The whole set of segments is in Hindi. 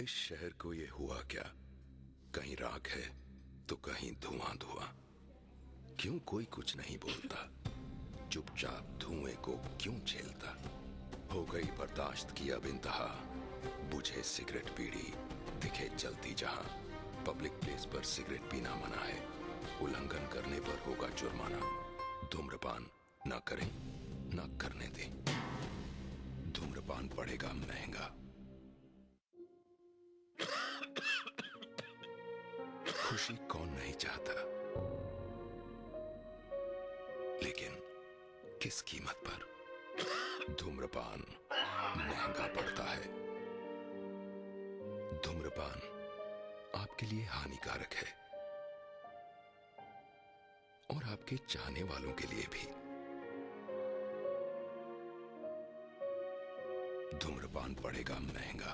इस शहर को ये हुआ क्या? कहीं राख है तो कहीं धुआं धुआं। क्यों कोई कुछ नहीं बोलता? चुपचाप धुएं को क्यों झेलता? हो गई बर्दाश्त की अब इंतहा। बुझे सिगरेट बीड़ी दिखे जलती जहां। पब्लिक प्लेस पर सिगरेट पीना मना है। उल्लंघन करने पर होगा जुर्माना। धूम्रपान ना करें ना करने दें। धूम्रपान पड़ेगा महंगा। खुशी कौन नहीं चाहता, लेकिन किस कीमत पर? धूम्रपान महंगा पड़ता है। धूम्रपान आपके लिए हानिकारक है और आपके चाहने वालों के लिए भी। धूम्रपान पड़ेगा महंगा।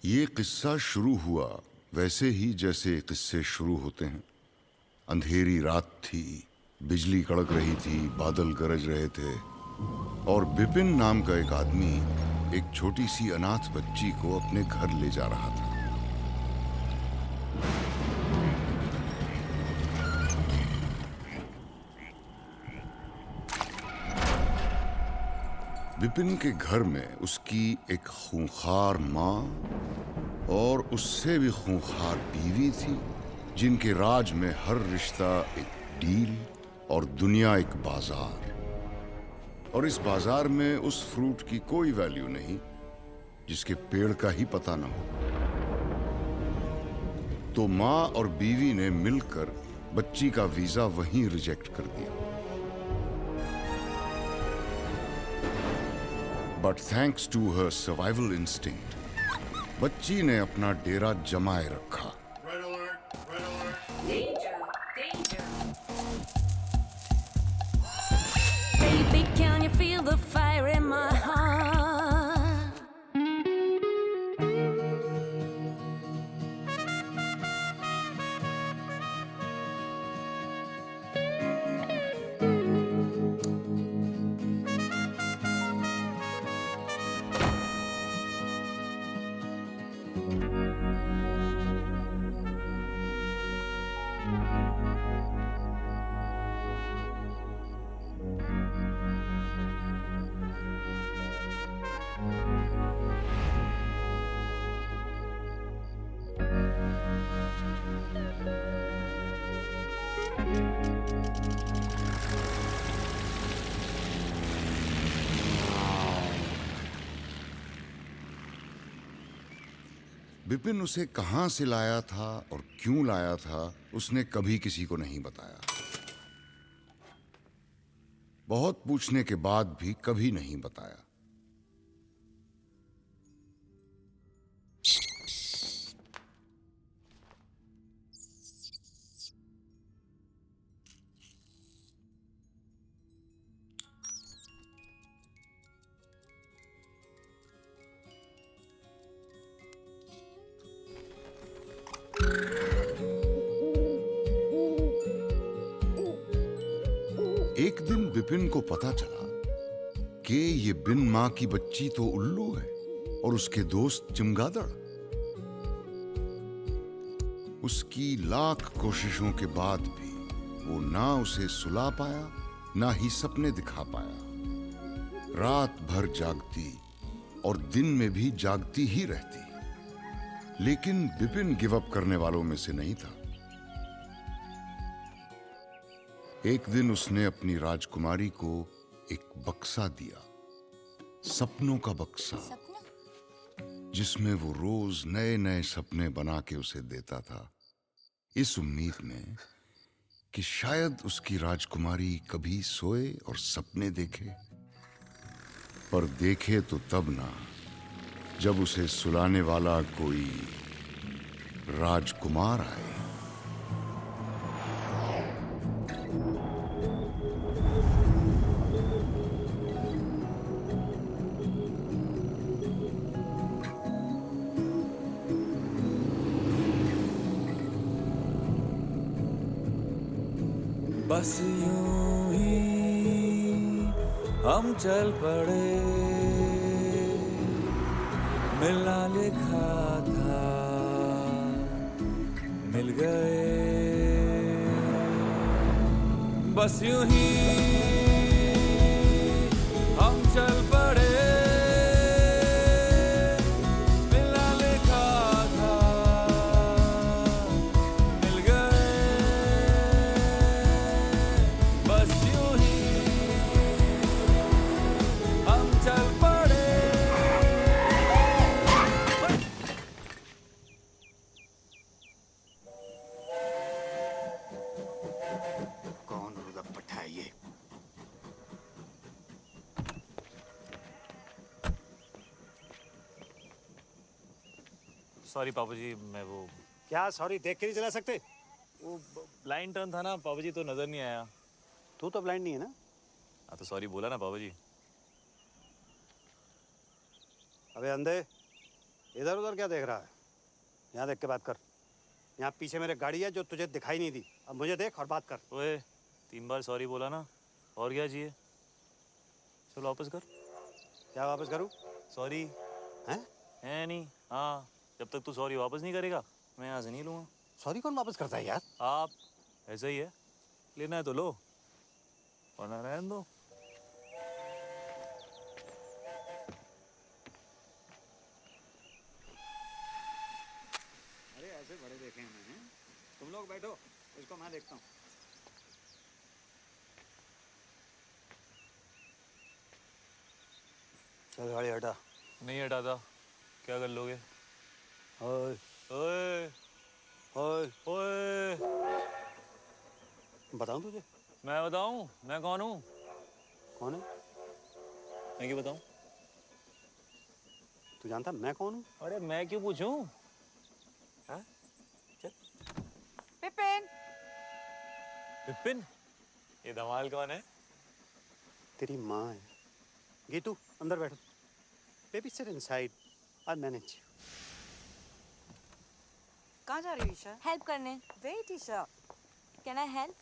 ये किस्सा शुरू हुआ वैसे ही जैसे किस्से शुरू होते हैं। अंधेरी रात थी, बिजली कड़क रही थी, बादल गरज रहे थे और बिपिन नाम का एक आदमी एक छोटी सी अनाथ बच्ची को अपने घर ले जा रहा था। बिपिन के घर में उसकी एक खूंखार माँ और उससे भी खूंखार बीवी थी, जिनके राज में हर रिश्ता एक डील और दुनिया एक बाजार। और इस बाजार में उस फ्रूट की कोई वैल्यू नहीं जिसके पेड़ का ही पता न हो। तो माँ और बीवी ने मिलकर बच्ची का वीजा वहीं रिजेक्ट कर दिया। But thanks to her survival instinct, बच्ची ने अपना डेरा जमाए रखा। Red alert! Red alert! Danger! Danger! Baby, can you feel the fire in my heart? Vipin उसे कहां से लाया था और क्यों लाया था उसने कभी किसी को नहीं बताया। बहुत पूछने के बाद भी कभी नहीं बताया। एक दिन विपिन को पता चला कि ये बिन मां की बच्ची तो उल्लू है और उसके दोस्त चमगादड़। उसकी लाख कोशिशों के बाद भी वो ना उसे सुला पाया ना ही सपने दिखा पाया। रात भर जागती और दिन में भी जागती ही रहती, लेकिन विपिन गिव अप करने वालों में से नहीं था। एक दिन उसने अपनी राजकुमारी को एक बक्सा दिया, सपनों का बक्सा, जिसमें वो रोज नए नए सपने बना के उसे देता था, इस उम्मीद में कि शायद उसकी राजकुमारी कभी सोए और सपने देखे। पर देखे तो तब ना, जब उसे सुलाने वाला कोई राजकुमार आए। बस यूं ही हम चल पड़े, मिलना लिखा था मिल गए। बस यूं ही हम चल पड़े, मिलना लिखा था मिल गए। बस यूं ही हम चल पड़े। कौन होगा पट्टा ये? सॉरी पापा जी, मैं वो क्या सॉरी देख के नहीं चला सकते? ब्लाइंड टर्न था ना पापा जी, तो नजर नहीं आया। तू तो ब्लाइंड नहीं है ना? हाँ तो सॉरी बोला ना पापा जी। अबे अंधे, इधर उधर क्या देख रहा है? यहाँ देख के बात कर। यहाँ पीछे मेरे गाड़ी है जो तुझे दिखाई नहीं दी। अब मुझे देख और बात कर। ओए 3 बार सॉरी बोला ना, और क्या चाहिए? चलो वापस कर। क्या वापस करूँ? सॉरी हैं? है नहीं। हाँ, जब तक तू सॉरी वापस नहीं करेगा मैं यहाँ से नहीं लूँगा। सॉरी कौन वापस करता है यार? आप, ऐसा ही है, लेना है तो लो वरना रहने दो। अरे ऐसे बड़े देखे हैं मैंने। तुम लोग बैठो, इसको मैं देखता हूँ। चल गाड़ी हटा। नहीं हटाता। क्या कर लोगे? ओए ओए ओए, ओए, बताऊँ तुझे? मैं बताऊँ मैं कौन हूँ? कौन है? मैं क्यों बताऊँ? तू जानता मैं कौन हूँ? अरे मैं क्यों पूछूं? हाँ? चल। विपिन, विपिन, ये धमाल कौन है? तेरी माँ है। गीतू अंदर बैठो। Baby sit inside, I manage. कहाँ जा रही हो ईशा? हेल्प करने। Wait Isha. Can I help?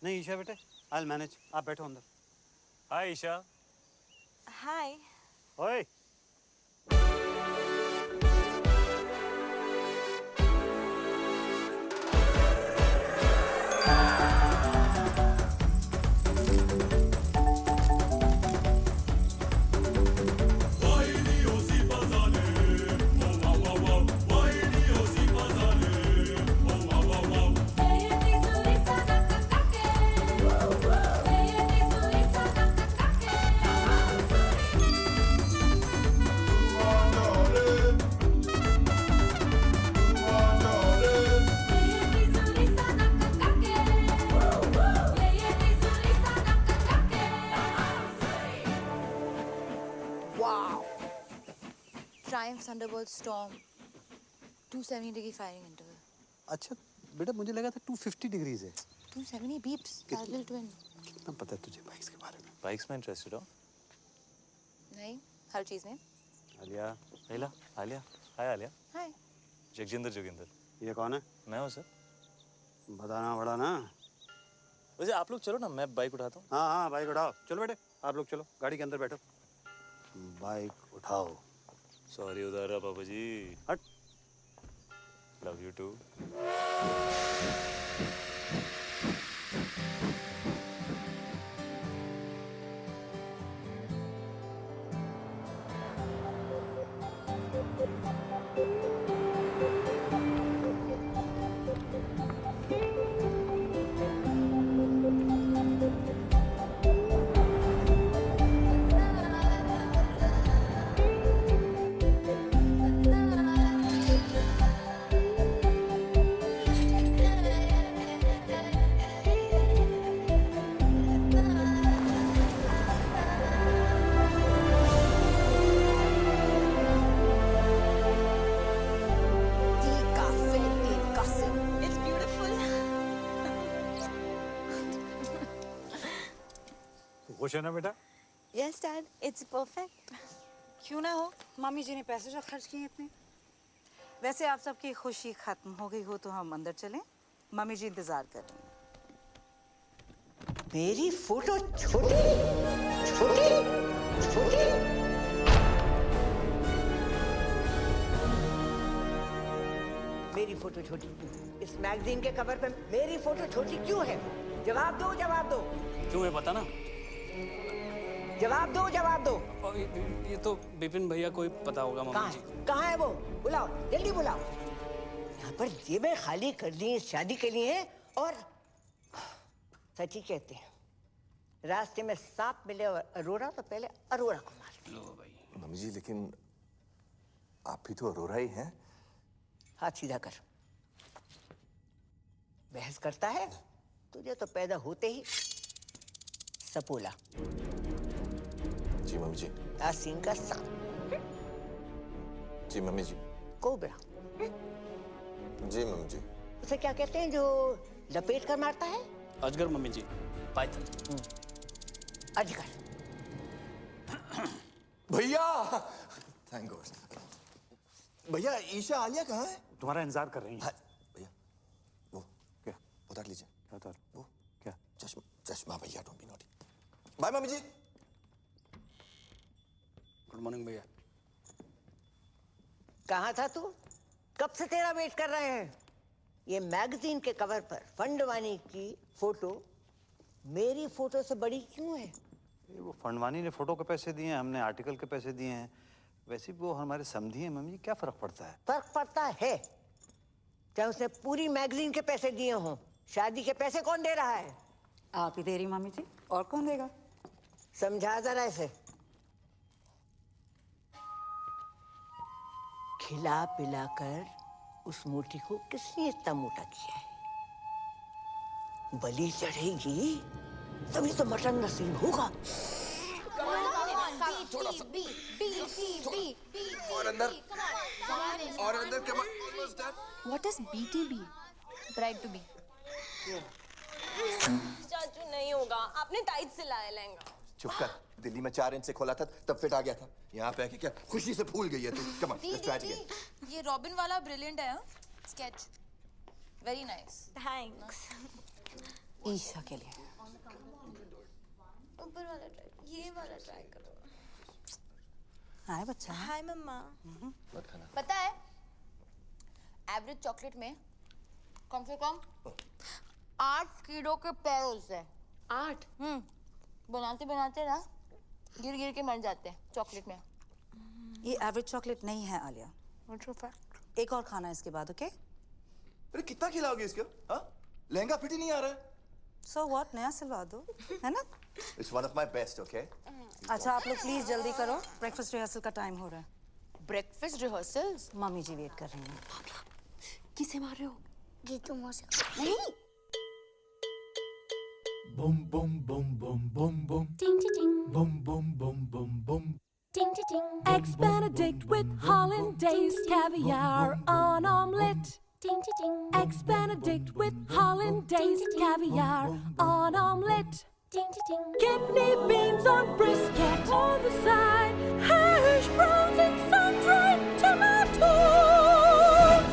नहीं ईशा बेटे, आई मैनेज। आप बैठो अंदर। हाय ईशा। हाय। ओए Triumph Thunderbolt Storm 270 degree firing interval. अच्छा बेटा, मुझे लगा था 250 डिग्रीज है। 270 beeps. Parallel twin. कितना पता है तुझे बाइक्स के बारे में? बाइक्स में इंटरेस्टेड हो? नहीं, हर चीज में. आलिया, आलिया, आलिया, हाय आलिया. Hi. जगजिंदर जोगिंदर. ये कौन है? मैं हूँ सर. बताना पड़ा ना। वैसे आप लोग चलो ना, मैं बाइक उठाता हूँ. हाँ हाँ, बाइक उठाओ. चलो बेटे, आप लोग चलो, गाड़ी के अंदर बैठो. बाइक उठाओ. सॉरी उधर रहा पापा जी. हट. Love you too. It's beautiful. खुश है ना बेटा? Yes, Dad. It's perfect. क्यों ना हो, मामी जी ने पैसे जो खर्च किए इतने. वैसे आप सबकी खुशी खत्म हो गई हो तो हम अंदर चलें. मामी जी इंतजार कर रही हैं. मेरी फोटो छोटी छोटी छोटी. मेरी फोटो छोटी. इस मैगजीन के कवर पे मेरी फोटो छोटी क्यों है? जवाब दो, जवाब दो. क्यों है पता ना? जवाब दो, जवाब दो. और ये तो विपिन भैया को ही पता होगा मम्मी जी. कहाँ है वो? बुलाओ, जल्दी बुलाओ. यहाँ पर जेबें खाली कर दी इस शादी के लिए. और सच ही कहते हैं, रास्ते में सांप मिले और अरोरा तो पहले अरोरा को मार. लो भाई. मम्मी जी, लेकिन आप भी तो अरोरा ही हैं. हाथ सीधा कर. बहस करता है? तुझे तो पैदा होते ही सपोला. जी मम्मी जी. आसीन का सांप. जी मम्मी जी. कोबरा. जी मम्मी जी. उसे क्या कहते हैं जो लपेट कर मारता है? अजगर मम्मी जी. पाइथन. अजगर. भैया, थैंक गॉड. भैया, ईशा आलिया कहाँ है? तुम्हारा इंतजार कर रही है. हाँ, भैया, वो क्या उतार लीजिए. क्या उतार? वो क्या? चश्मा. चश्मा भैया, डोंट बी नॉटी. बाय मम्मी जी. गुड मॉर्निंग भैया. कहाँ था तू? कब से तेरा वेट कर रहे हैं. ये मैगजीन के कवर पर फंडवानी की फोटो मेरी फोटो से बड़ी क्यों है? वो फंडवानी ने फोटो के पैसे दिए हैं, हमने आर्टिकल के पैसे दिए हैं. वैसे भी वो हमारे समधी हैं मम्मी जी, क्या फर्क पड़ता है? फर्क पड़ता है. चाहे उसने पूरी मैगजीन के पैसे दिए हों, शादी के पैसे कौन दे रहा है? आप ही दे रही मामी जी, और कौन देगा? समझा जरा इसे. खिला पिलाकर उस मोटी को किसने इतना मोटा किया है? बलि चढ़ेगी तभी तो मटन नसीब होगा. और अंदर. और अंदर क्या? What is BTB? Bride to be. चाचू नहीं होगा, आपने टाइट सिलाया लहंगा. चुप कर. दिल्ली में 4 इंच से खोला था तब फिट आ गया था. यहाँ पे आके क्या खुशी से फूल गई है तू. Come on, let's try again. ये रॉबिन वाला ब्रिलियंट है. Sketch very nice. Thanks. Isha के लिए. ऊपर वाला ट्राई, ये वाला ट्राई करो. हाय बच्चा. हाय मम्मा. मत खाना. पता है एवरेज चॉकलेट में कम से कम 8 कीड़ों के पैर होते हैं. 8. बनाते बनाते ना गिर गिर के मर जाते हैं चॉकलेट में. ये एवरेज चॉकलेट नहीं है आलिया. एक और खाना है इसके बाद. ओके? अरे कितना खिलाओगे इसको? हाँ, लहंगा फिट ही नहीं आ रहा है. सो व्हाट, नया सिलवा दो, है ना? It's one of my best. Okay. अच्छा आप लोग प्लीज जल्दी करो, ब्रेकफास्ट रिहर्सल का टाइम हो रहा है. Breakfast rehearsals? मम्मी जी वेट कर रही हैं. किसे मार रहे हो? गीतू मौसी. नहीं. Boom boom boom boom boom boom. Ding ding ding. Boom boom boom boom boom. Ding ding ding. Eggs Benedict with hollandaise, caviar on omelette. Ding ding ding. Eggs Benedict with hollandaise, caviar on omelette. Ding ding ding. Kidney beans on brisket on the side, hash browns and sun-dried tomatoes.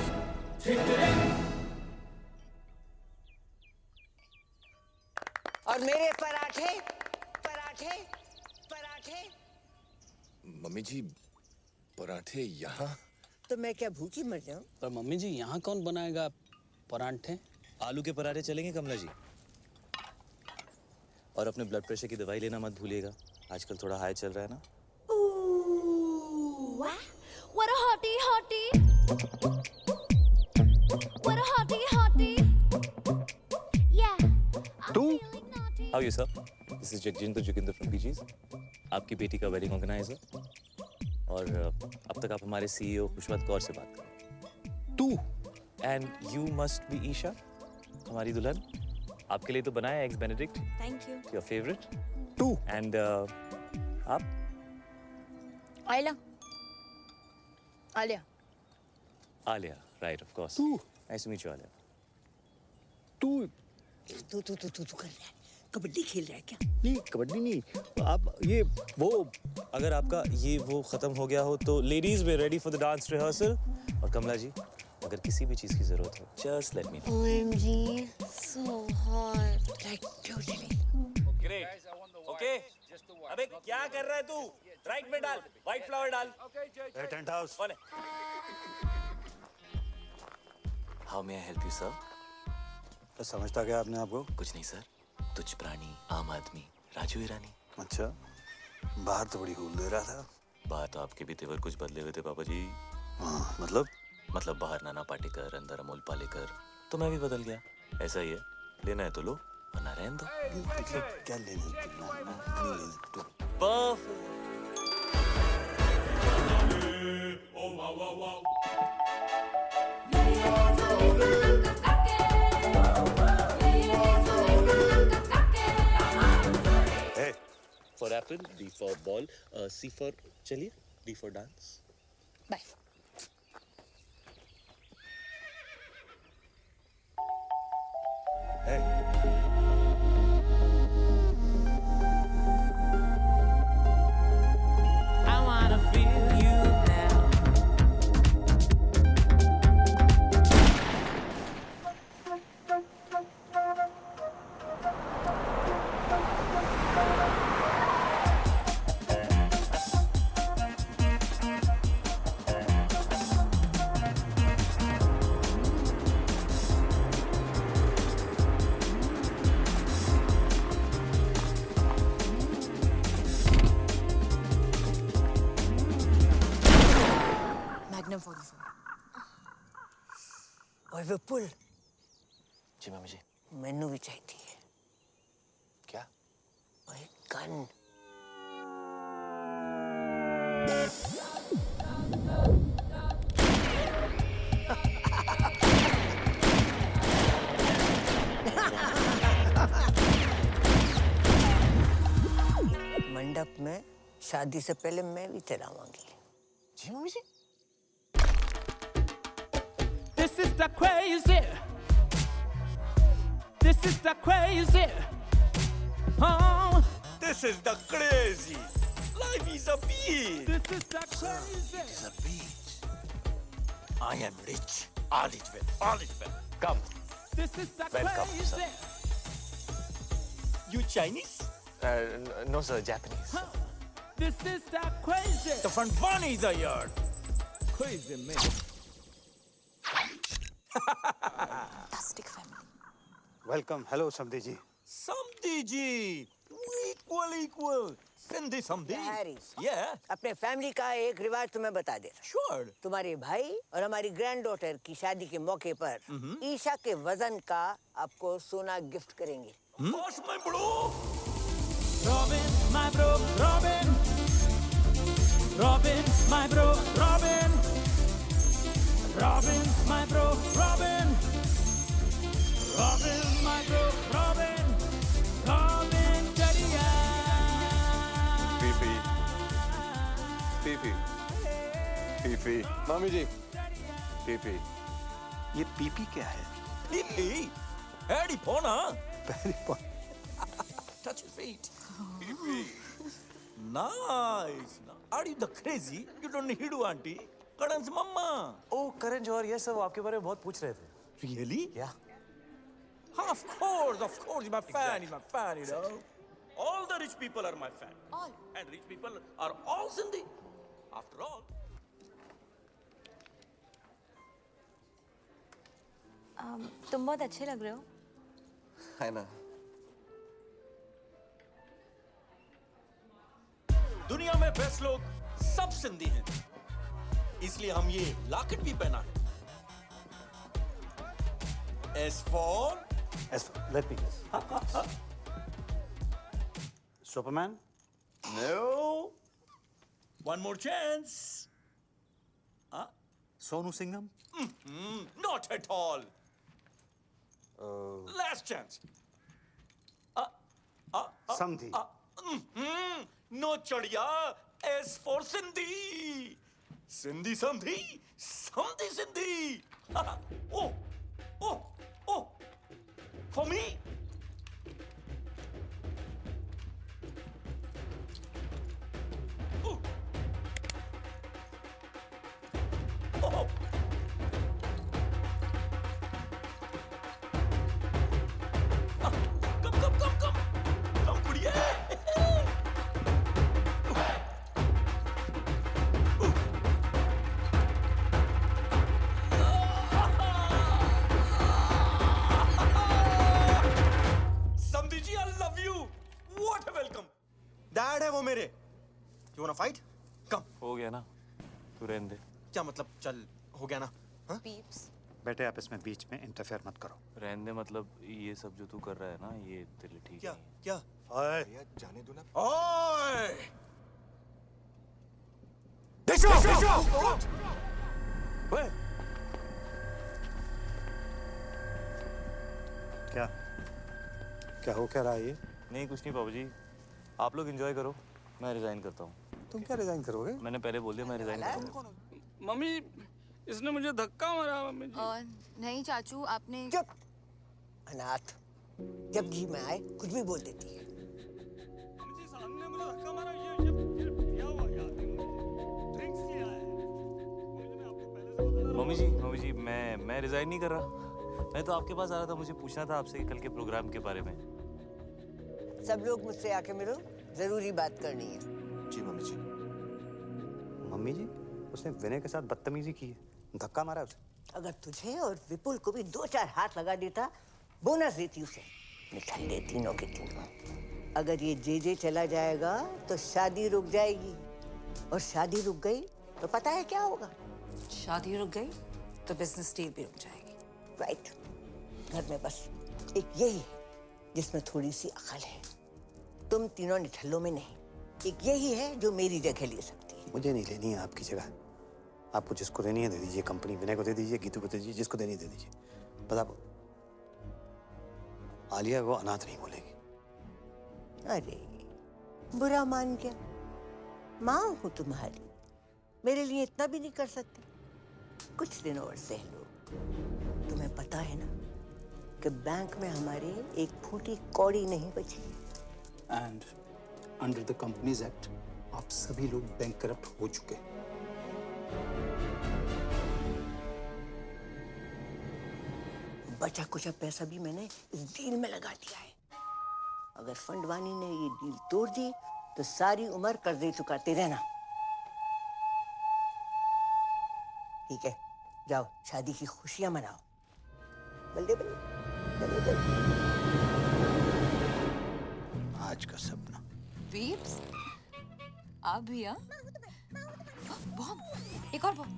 Ding ding ding. और मेरे पराठे पराठे पराठे। मम्मी जी पराठे यहाँ? तो मैं क्या भूखी मर जाऊं? पर मम्मी जी यहाँ कौन बनाएगा पराठे? आलू के पराठे चलेंगे कमला जी। और अपने ब्लड प्रेशर की दवाई लेना मत भूलिएगा, आजकल थोड़ा हाई चल रहा है ना। Ooh, what a hottie hottie. What a hottie hottie. Yeah. तू? How are you sir? This is Jagjendra Joginder from PGs. आपकी बेटी का वेडिंग ऑर्गेनाइजर और अब तक आप हमारे CEO खुशवंत कौर से बात करें। तू? And you must be Isha, हमारी दुल्हन। आपके लिए तो बनाया eggs Benedict. Thank you. Your favorite? तू? And आप? Alia Alia Alia, right of course. तू? Nice to meet you Alia. तू तू कर रहा है? कबड्डी खेल रहा है क्या? नहीं कबड्डी नहीं, आप ये वो अगर आपका ये वो खत्म हो गया हो तो ladies way ready for the dance rehearsal. और कमला जी अगर किसी भी चीज की जरूरत हो just let me know. OMG, so hot. Like totally. Great okay. अबे क्या कर रहा है तू? राइट में डाल, व्हाइट फ्लावर डाल। Tent house. कौन है? How may I help you sir? तो समझता क्या आपने आपको? कुछ नहीं सर, तुझ प्राणी आम आदमी राजू ईरानी। अच्छा, बाहर तो बड़ी हूल दे रहा था। बाहर तो आपके भी तेवर कुछ बदले हुए थे पापा जी। हाँ, मतलब बाहर नाना पाटेकर अंदर अमोल पालेकर, तो मैं भी बदल गया। ऐसा ही है, लेना है तो लो वरना रहने दो। क्या लेने तो For apple, D for ball, C for चलिए, D for dance. Bye. I wanna feel you now. Magnum 44। ओए विपुल, जी मम्मी जी। मैनू भी चाहिए। क्या? ओए गन। मंडप में शादी से पहले मैं भी चलाऊंगी। जी mummy ji. This is the crazy. This is the crazy. Oh, This is the crazy. Life is a beach. this is the crazy. It is a beach. I am rich. All is well. All is well. Come. This is the Welcome, crazy. You Chinese? No sir, Japanese. This is the crazy. The front one is a yard. Crazy man. Fantastic family. Welcome. Hello समधी जी। Samdi ji. Equal. Sindhi Samdi. Harry. Yeah. अपने फैमिली का एक रिवाज तुम्हें बता देता। Sure. तुम्हारे भाई और हमारी ग्रैंड डॉटर की शादी के मौके पर ईशा के वजन का आपको सोना गिफ्ट करेंगे। What's my bro? Robin, my bro, Robin. Robin, my bro, Robin. Robin, my bro, Robin. Robin, my bro, Robin. Robin, Jadiya. Bibi PP मामी जी पीपी ये पीपी क्या है? PP Eddie Pona. Touch his feet. Nice. Are you the crazy? You don't need to, auntie. Karan's mama. Oh, Karan Johar, yes sir, वो आपके बारे में बहुत पूछ रहे थे. Really? Yeah. Of course. He's my fan. He's my fan, you know. All the rich people are my fan. All. And rich people are all Sindhi. After all. तुम बहुत अच्छे लग रहे हो. है ना. दुनिया में बेस्ट लोग सब सिंधी हैं, इसलिए हम ये लॉकेट भी पहना है. Let me guess. Superman? No. One more chance. Sonu Singham? Not at all. Last chance. Sandhi. No chadiya. S for Sindhi. Sindhi Sandhi. Sandhi Sindhi. Oh. For me? Oh. Come, buddiya. Samdhi ji, I love you. What a welcome. Dad है वो मेरे. You wanna fight? Come. हो गया ना. तू रहने दे. क्या मतलब चल हो गया ना? हाँ? Peeps. बेटे आप इसमें बीच में इंटरफेयर मत करो. रहने दे मतलब ये सब जो तू कर रहा है ना ये तेरे लिए ठीक क्या नहीं है. क्या? ओए जाने दो ना. Oi! क्या हो क्या रहा है ये? नहीं कुछ नहीं बाबू जी. आप लोग एंजॉय करो. मैं रिजाइन करता हूँ. तुम क्या रिजाइन करोगे? मैंने पहले बोल दिया मैं रिजाइन करूँगा. मम्मी इसने मुझे धक्का मारा मम्मी जी. नहीं चाचू आपने. चुप अनाथ. जब जी में आए कुछ भी बोल देती है. मम्मी जी सामने मुझे धक्का मारा. ये पिया हुआ यार. ड्रिंक्स किया है. मम्मी जी मैं रिजाइन नहीं कर रहा. मैं तो आपके पास आ रहा था. मुझे पूछना था आपसे कल के प्रोग्राम के बारे में. सब लोग मुझसे आके मिलो. जरूरी बात करनी है. जी मम्मी जी. मम्मी जी उसने विनय के साथ बदतमीजी की है. धक्का मारा उसे. अगर तुझे और विपुल को भी 2-4 हाथ लगा देता बोनस देती उसे. निकल दे तीनों के तीनों. अगर ये जे चला जाएगा तो शादी रुक जाएगी. और शादी रुक गई तो पता है क्या होगा? शादी रुक गई तो बिजनेस डील भी रुक जाएगी. राइट. घर में बस एक यही है जिसमें थोड़ी सी अकल है. तुम तीनों निठल्लों में नहीं. एक यही है जो मेरी जगह ले सकती है. मुझे नहीं लेनी है आपकी जगह. आपको जिसको देनी है दे दीजिए. कंपनी विनय को दे दीजिए, गीतू को दे दीजिए, जिसको देनी दे दीजिए. बस आप आलिया को अनाथ नहीं बोलेगी. अरे बुरा मान गया. माँ हूँ तुम्हारी. मेरे लिए इतना भी नहीं कर सकते? कुछ दिन और सह लो. तुम्हें पता है ना कि बैंक में हमारे एक फूटी कौड़ी नहीं बची. And under the companies act आप सभी लोग बैंक करप्ट हो चुके. बचा कुछ पैसा भी मैंने इस डील में लगा दिया है. अगर फंड वानी ने ये डील तोड़ दी तो सारी उम्र कर्जे चुकाते रहना. ठीक है जाओ शादी की खुशियां मनाओ. बल्ले बल्ले. आज का सपना. Peeps. आप भी हाँ? बॉम्ब. एक और बॉम्ब.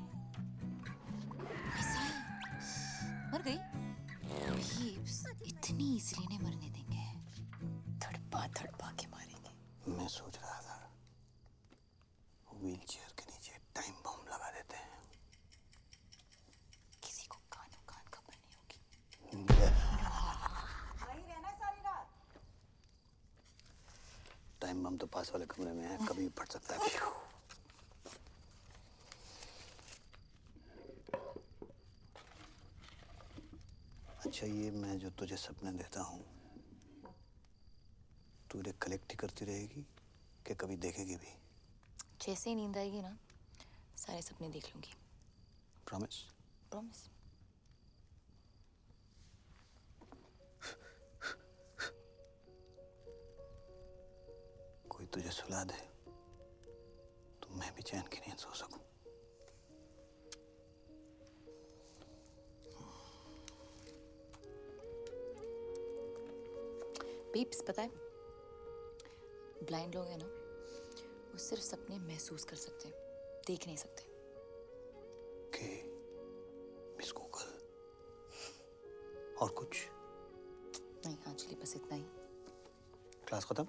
मर गई. Peeps इतनी इजीली नहीं मरने देंगे. थड़पा के मारेंगे. मैं सोच रहा था व्हील चेयर के नीचे टाइम बम लगा देते हैं. किसी को कान खबर नहीं होगी. वहीं रहना सारी रात. टाइम बम तो पास वाले कमरे में है. कभी भी फट सकता है. अच्छा, ये मैं जो तुझे सपने देता हूँ, तू इन्हें कलेक्ट ही करती रहेगी कि कभी देखेगी भी? जैसे ही नींद आएगी ना, सारे सपने देख लूंगी। प्रॉमिस? प्रॉमिस। कोई तुझे सुला दे तो मैं भी चैन की नींद सो सकूं। पीप्स, पता है ब्लाइंड लोग हैं ना, वो सिर्फ सपने महसूस कर सकते हैं, देख नहीं सकते। के मिस गूगल और कुछ नहीं एक्चुअली बस इतना ही। क्लास खत्म?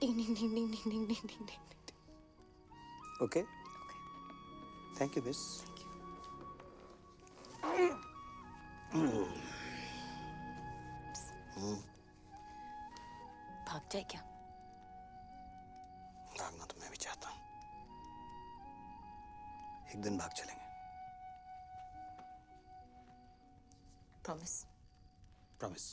डिंग डिंग डिंग डिंग डिंग डिंग डिंग डिंग डिंग। Okay, thank you miss. भाग जाए क्या? भागना तो मैं भी चाहता हूँ। एक दिन भाग चलेंगे। प्रॉमिस? प्रॉमिस।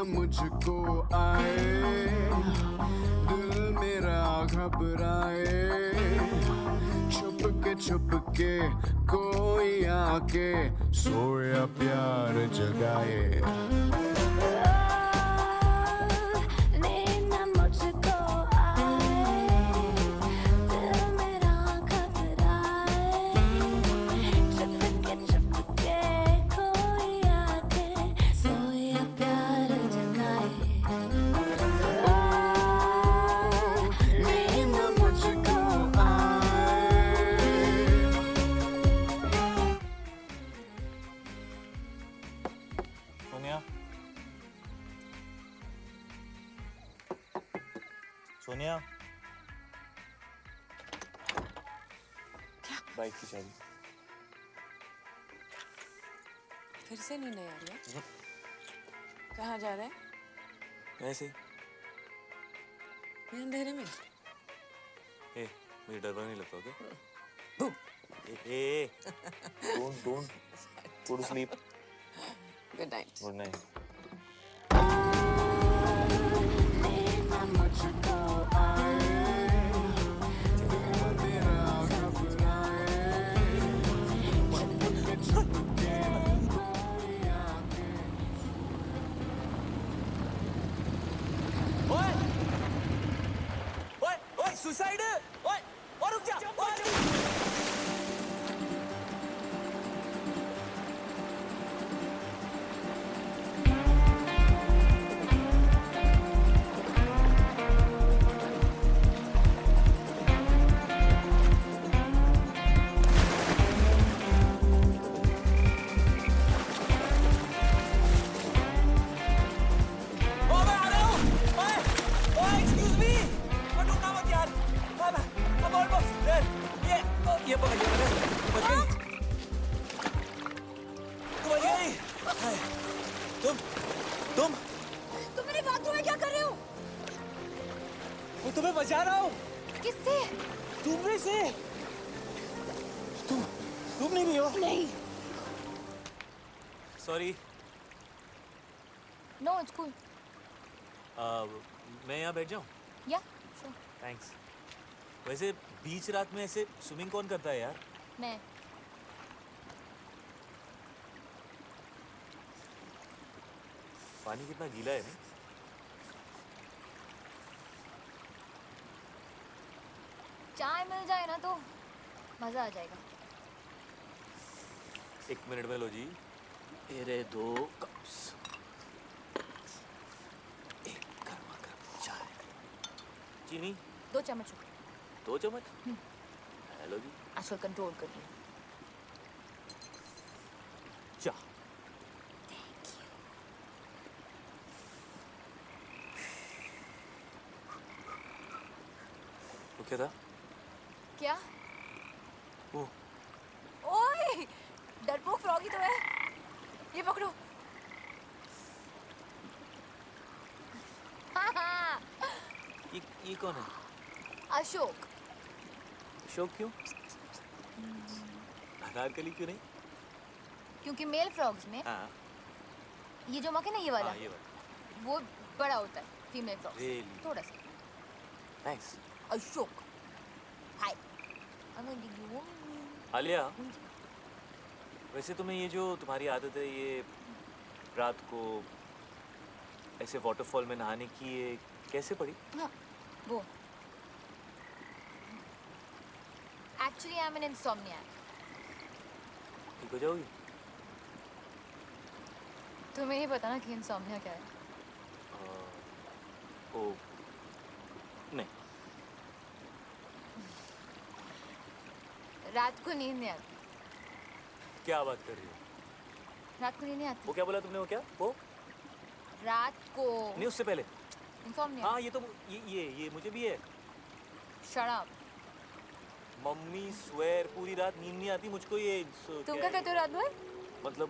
मुझको आए, दिल मेरा घबराए, छुप के कोई आके सोया प्यार जगाए। सोनिया, क्या? बाइक की चाबी। फिर से नींद नहीं आ रही है? कहाँ जा रहे हैं? वैसे ये अंधेरे में? ए, मुझे डर नहीं लगता क्या? Don't go to sleep. Good night. Good night. Suicide! ओए, और रुक जा! ये पकड़ लिया मैंने। बच गई। तू बच गई। तुम मेरे बाथरूम में क्या कर रहे हो? मैं तुम्हें बचा रहा हूँ। किससे? तुमने से। तुम नहीं भी हो? नहीं। सॉरी। No it's cool. मैं यहाँ बैठ जाऊँ? या श्योर। थैंक्स। वैसे बीच रात में ऐसे स्विमिंग कौन करता है यार? मैं। पानी कितना गीला है ना? चाय मिल जाए ना तो मजा आ जाएगा। 1 मिनट में लो जी। मेरे 2 कप्स। एक गर्मा गर्म चाय। चीनी? 2 चम्मच। 2 चम्मच? हेलो जी। आजकल कंट्रोल कर रही हूँ। चाह। वो क्या था? क्या? वो। ओए! डरपोक फ्रॉगी तो है। ये पकड़ो। हाँ। ये कौन है? अशोक। अशोक क्यों? अनारकली क्यों नहीं? क्योंकि मेल फ्रॉग्स में हाँ। ये जो मक है ना, ये वाला, हाँ, ये वाला वो बड़ा होता है फीमेल फ्रॉग Really? थोड़ा सा। थैंक्स। अशोक हाय। आलिया, वैसे तुम्हें ये जो तुम्हारी आदत है, ये रात को ऐसे वाटरफॉल में नहाने की, ये कैसे पड़ी? हाँ, वो एक्चुअली आई एम एन इंसोम्नियाक। ठीक हो जाओगी? तुम्हें ये पता ना कि इंसोम्निया क्या है? ओ नहीं। रात को नींद नहीं आती। क्या बात कर रही हो? रात को नींद नहीं आती। वो क्या बोला तुमने? वो क्या? वो रात को नहीं, उससे पहले। इंसोम्निया। हाँ, ये तो ये मुझे भी है। Shut up. मम्मी स्वेर पूरी रात नींद नहीं आती मुझको। ये तुम क्या कहते हो रात भर? मतलब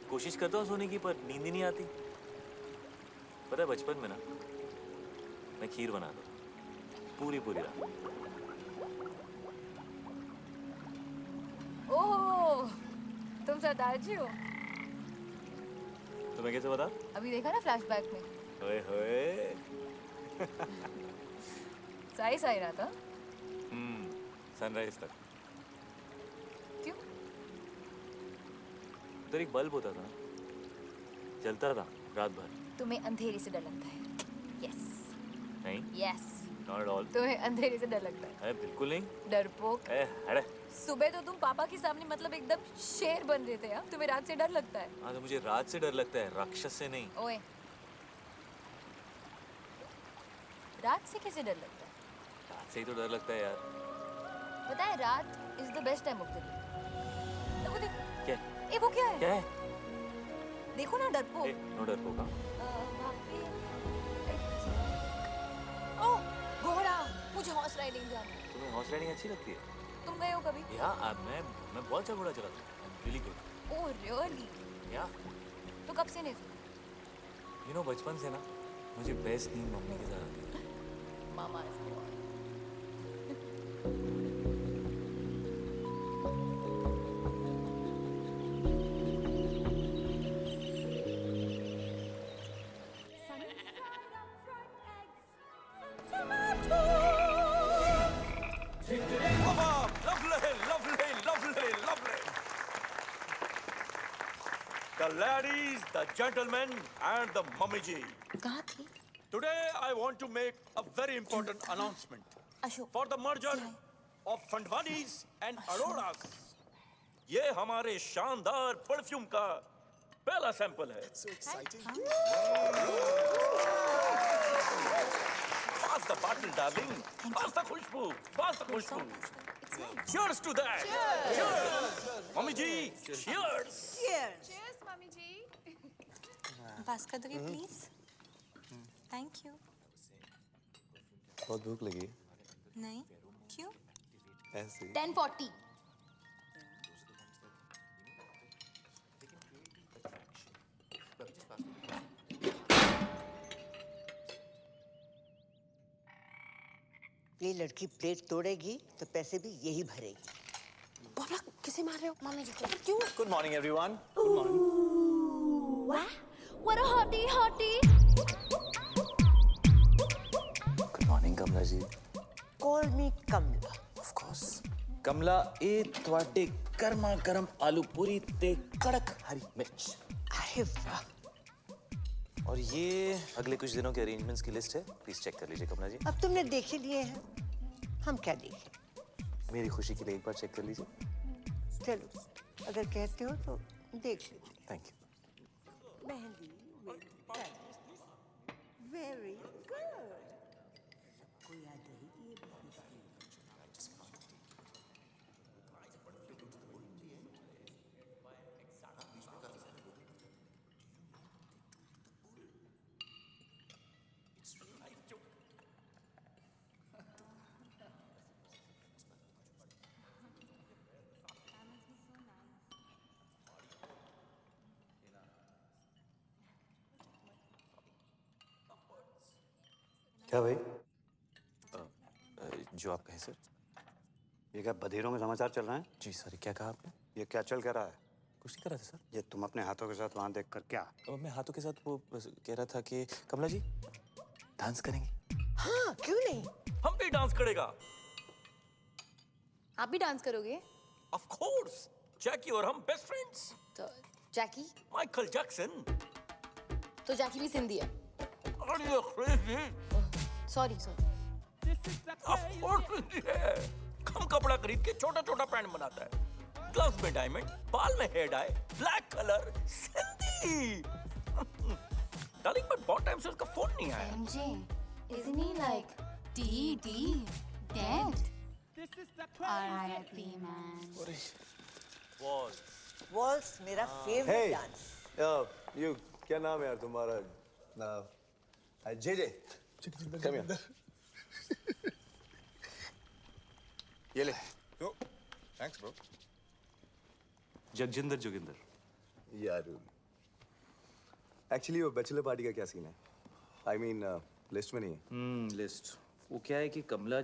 कोशिश करता हूँ सोने की, पर नींद ही नहीं आती। पता है, बचपन में ना मैं खीर बनाता पूरी रात। ओह, तुम सरदार जी हो। तुम्हें कैसे पता? अभी देखा ना फ्लैशबैक में। ओए होए। सही रहा था। सनराइज तक। क्यों? उधर एक बल्ब होता था ना, जलता था रात भर। तुम्हें अंधेरे से डर लगता है? यस। नहीं। यस। Not at all. तुम्हें अंधेरे से डर लगता है? अरे बिल्कुल नहीं। डरपोक। अरे सुबह तो तुम पापा के सामने मतलब एकदम शेर बन रहे थे यार। तुम्हें रात से डर लगता है? हाँ, तो मुझे रात से डर लगता है, राक्षस से नहीं। ओए, रात से कैसे डर लगता है? रात से ही तो डर लगता है यार। पता है, रात is the best time of the day. वो देख। क्या? ए, वो क्या है? क्या है? देखो ना, डरपोक। नो डरपोक। वहाँ पे ओह, घोड़ा। मुझे हॉर्स राइडिंग जाना है। तुम्हें हॉर्स राइडिंग अच्छी लगती है? तुम गए हो कभी? यार मैं बहुत अच्छा घोड़ा चलाता हूँ। Really good. Oh really? या तो कब से नहीं सुना? यू नो, बचपन से ना मुझे बेस्ट नींद मम्मी के साथ आती है। मामा The ladies, the gentlemen, and the mummy ji. कहाँ थी? Today I want to make a very important announcement for the merger of Fandwanis and Auroras. ये हमारे शानदार परफ्यूम का पहला सैंपल है। So exciting. Pass the bottle, darling. Pass the khushboo. Pass the khushboo. Cheers to that. Cheers. Mummy ji, cheers. Cheers, mummy ji. Pass कर दोगे प्लीज? Thank you. बहुत भूख लगी। नहीं, क्यों? ऐसे 10:40। ये लड़की प्लेट तोड़ेगी तो पैसे भी यही भरेगी। बाबा, किसे मार रहे हो? मम्मी जी को। क्यों? Good morning everyone. What a hottie, hottie. Good morning Kamala ji. Call me Kamala. Of course. Kamala, ए ਤੁਹਾਡੇ गर्मा गर्म आलू पूरी ते कड़क हरी मिर्च। अरे वाह। और ये अगले कुछ दिनों के अरेंजमेंट्स की लिस्ट है, प्लीज चेक कर लीजिए कमला जी। अब तुमने देख ही लिए हैं, हम क्या देखें? मेरी खुशी के लिए एक बार चेक कर लीजिए। चलो, अगर कहते हो तो देख लीजिए। Thank you. Mehndi very good. सबको याद रहेगी ये business की। क्या भाई? जो आप कहें सर। ये क्या बधेरों में समाचार चल रहे हैं? जी सर, क्या कहा आपने? ये क्या चल क्या रहा है? कुछ नहीं कर रहा था सर। ये तुम अपने हाथों के साथ वहां देखकर क्या? मैं हाथों के साथ वो कह रहा था कि कमला जी डांस करेंगे। हाँ, क्यों नहीं? हम भी डांस करेगा। आप भी डांस करोगे? ऑफ कोर्स, जैकी और हम बेस्ट फ्रेंड्स। तो जैकी? Michael Jackson. तो जैकी भी सिंधी है। Are you crazy? Sorry sorry. Of course Sindhi है। कम कपड़ा खरीद के छोटा छोटा पैंट बनाता है। ग्लव्स में डायमंड, बाल में hair dye, black colour, Sindhi. Darling but बहुत टाइम से उसका फोन नहीं आया। MJ, isn't he like dead? R.I.P. man. Waltz मेरा फेवरेट डांस। यू क्या नाम है यार तुम्हारा? J come here. ये ले। Thanks bro. जगजिंदर जोगिंदर। यार एक्चुअली वो बैचलर पार्टी का क्या सीन है? आई मीन लिस्ट में नहीं है। लिस्ट वो क्या है कि कमला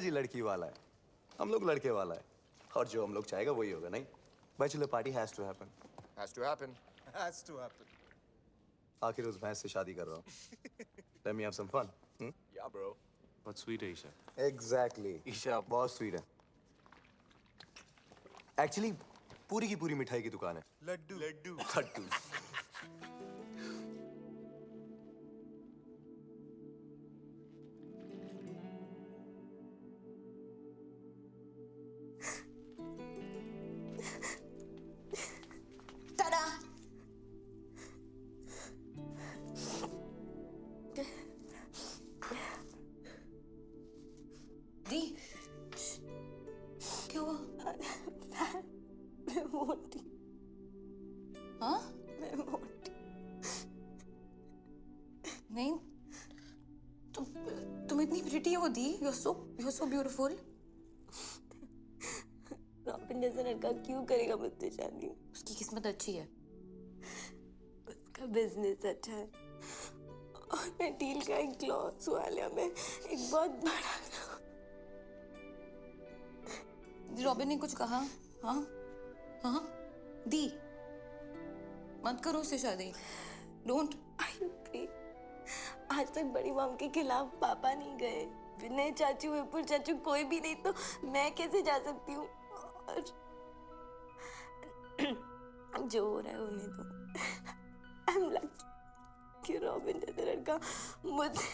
जी लड़की वाला है, हम लोग लड़के वाला है, और जो हम लोग चाहेगा वही होगा। नहीं, bachelor party has to happen. आखिर उस भैंस से शादी कर रहा हूँ। Let me have some fun. Yeah bro. बहुत स्वीट है ईशा। एग्जैक्टली, ईशा बहुत स्वीट है। एक्चुअली पूरी की पूरी मिठाई की दुकान है। लड्डू। क्या हुआ? मैं मोटी। हाँ? मैं मोटी। नहीं, तुम इतनी प्रिटी हो दी। You're so beautiful. रॉबिन जैसा लड़का क्यों करेगा मुझसे शादी? उसकी किस्मत अच्छी है। उसका बिजनेस अच्छा है और मैं डील का एक क्लॉथ वाला में एक बहुत बड़ा। रॉबिन ने कुछ कहा? हाँ दी, मत करो उससे शादी। डोंट। आज तक बड़ी मॉम के खिलाफ पापा नहीं गए। विनय चाचू, विपुल चाचू, कोई भी नहीं, तो मैं कैसे जा सकती हूँ? और जो हो रहा है होने दो। आई एम लकी कि रॉबिन जैसा लड़का मुझे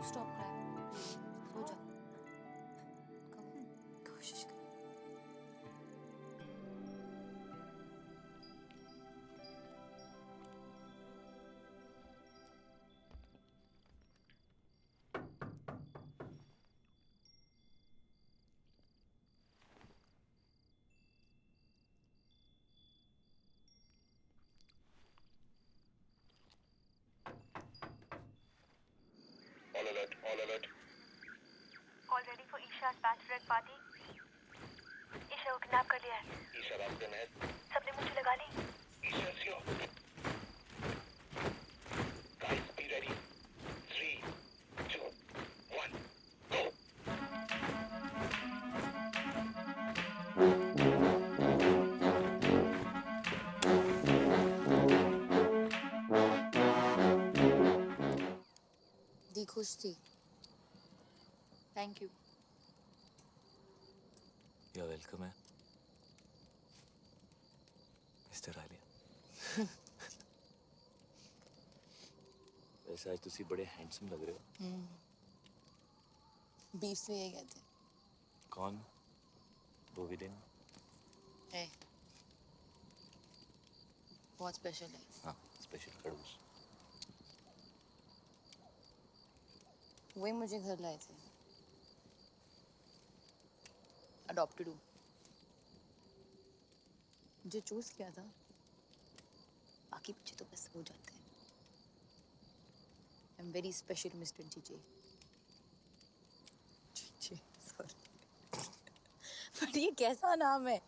स्टॉप क्राइंग, सो जा। कोशिश कर। All alert. All ready for Isha's bachelorette party? Isha को किडनैप कर लिया है। ईशा रास्ते में है। सबने मुझे लगा ली। Isha slow. Guys, be ready. 3, 2, 1, go. दी खुश थी। Thank you. You're welcome है मिस्टर आलिया। वैसे आज तुसी बड़े हैंडसम लग रहे हो। बीफ में यही कहते हैं। कौन? वो विलेन? है, बहुत स्पेशल है। हाँ, स्पेशल खड़ूस। वही मुझे घर लाए थे। अडॉप्टेड हूँ। मुझे चूज किया था, बाकी बच्चे तो बस हो जाते हैं। I am very special mister GJ. पर ये कैसा नाम है?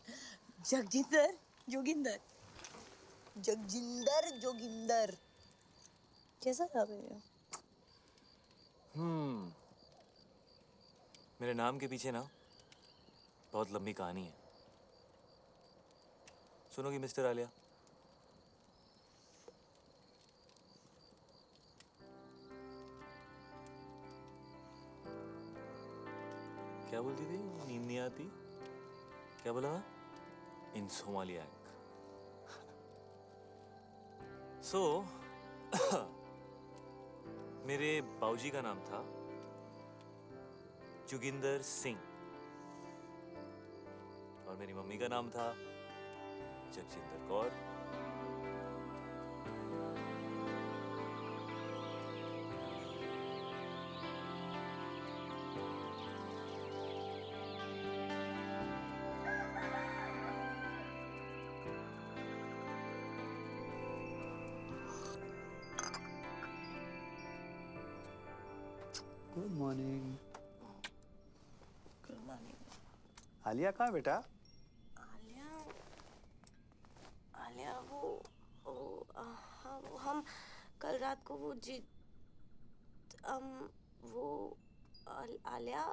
जगजिंदर जोगिंदर, जगजिंदर जोगिंदर, कैसा नाम है ये? मेरे नाम के पीछे ना बहुत लंबी कहानी है। सुनोगी मिस्टर आलिया? क्या बोलती थी? नींद नहीं आती? क्या बोला? इंसोमालियाक। सो मेरे बाऊजी का नाम था जोगिंदर सिंह और मेरी मम्मी का नाम था Jagjinder Kaur. Good morning. Good morning. Aliya कहाँ है बेटा? आलिया हाँ वो हम कल रात को वो आलिया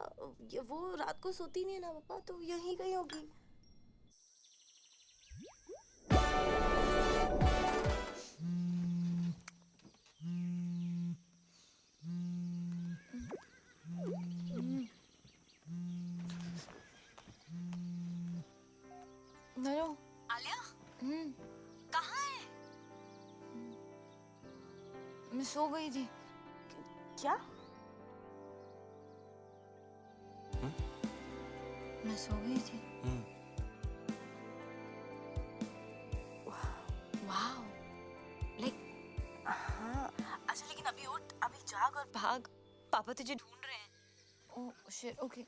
वो रात को सोती नहीं है ना पापा, तो यहीं कहीं होगी। नरो आलिया कहाँ है? मैं सो गई थी। क्या? मैं सो गई थी। वाह, हाँ अच्छा, लेकिन अभी उठ, अभी जाग और भाग, पापा तुझे ढूंढ रहे हैं। Oh shit, okay.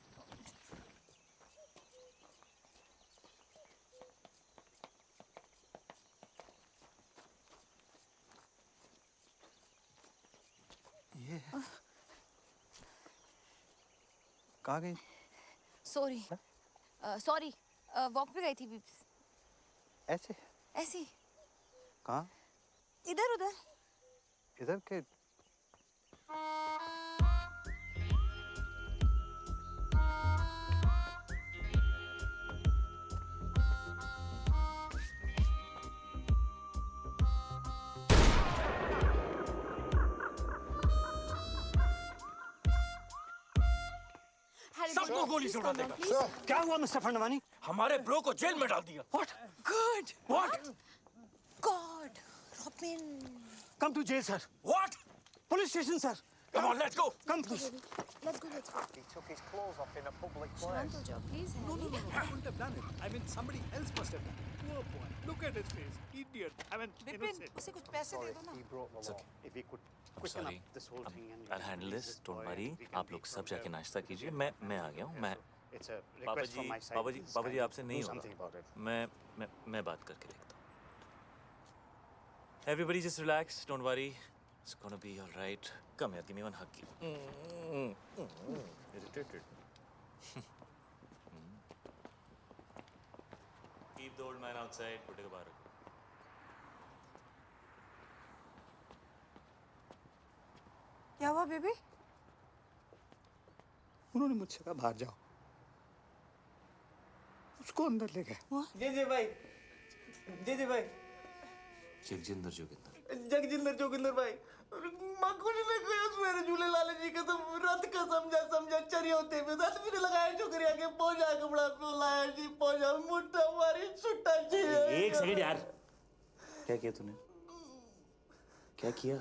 कहाँ गई? सॉरी वॉक पे गई थी बीप्स। ऐसे? ऐसी? कहाँ? इधर उधर। इधर के? सबको गोली से उड़ा देगा। क्या हुआ मिस्टर फंडवानी? हमारे ब्रो को जेल में डाल दिया। What? Good. What? God, Robin. Come to jail, sir. What? Police station, sir. Come on, let's go. Come, please. Let's go. He took his clothes off in a public Shant place. हो जाओ please. No, I wouldn't have done it. I mean, somebody else must have done it. Poor boy. Look at his face. Idiot. I mean, innocent. उसे कुछ पैसे दे दो ना। He broke the law. If he could I'm quicken sorry. up this whole thing and I'll handle this. Don't worry. आप लोग सब जाके नाश्ता कीजिए। मैं आ गया हूँ। मैं It's a पापा request from ji my side. पापा जी आपसे नहीं Do something होगा। about it. मैं बात करके देखता हूँ। Everybody just relax. Don't worry. It's gonna be all right. Come here. Give me one hug. Irritated. Keep the old man outside. बुड्ढे को बाहर रखो। क्या हुआ बेबी? उन्होंने मुझसे कहा बाहर जाओ, उसको अंदर ले गए। जी भाई, जी भाई, जगजिंदर जोगिंदर। जगजिंदर जोगिंदर भाई, माँ कुछ नहीं कहा सवेरे झूले लाले जी का तो रात का समझा चरी होते में दस भी लगाया छोकरी आके पहुंचा कपड़ा लाया जी पहुंचा मुट्ठा मारी छुट्टा चाहिए। एक सेकंड यार, क्या किया तूने? क्या किया?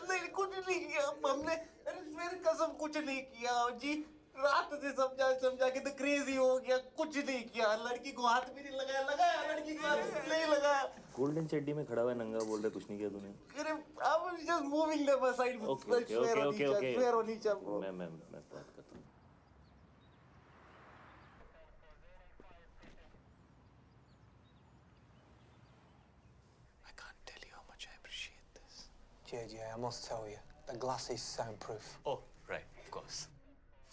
नहीं कुछ नहीं किया हमने, अरे फिर कसम कुछ नहीं किया जी, रात से समझा के तो क्रेजी हो गया, कुछ नहीं किया, लड़की को हाथ भी नहीं लगाया लड़की को हाथ नहीं लगाया। गोल्डन चड्डी में खड़ा हुआ है नंगा बोल रहा है कुछ नहीं किया तूने? अरे I was just moving them aside. Okay. Swear on each other. मैं बात करता हूँ। I can't tell you how much I appreciate this. JJ, I must tell you, the glass is soundproof. Oh, right, of course.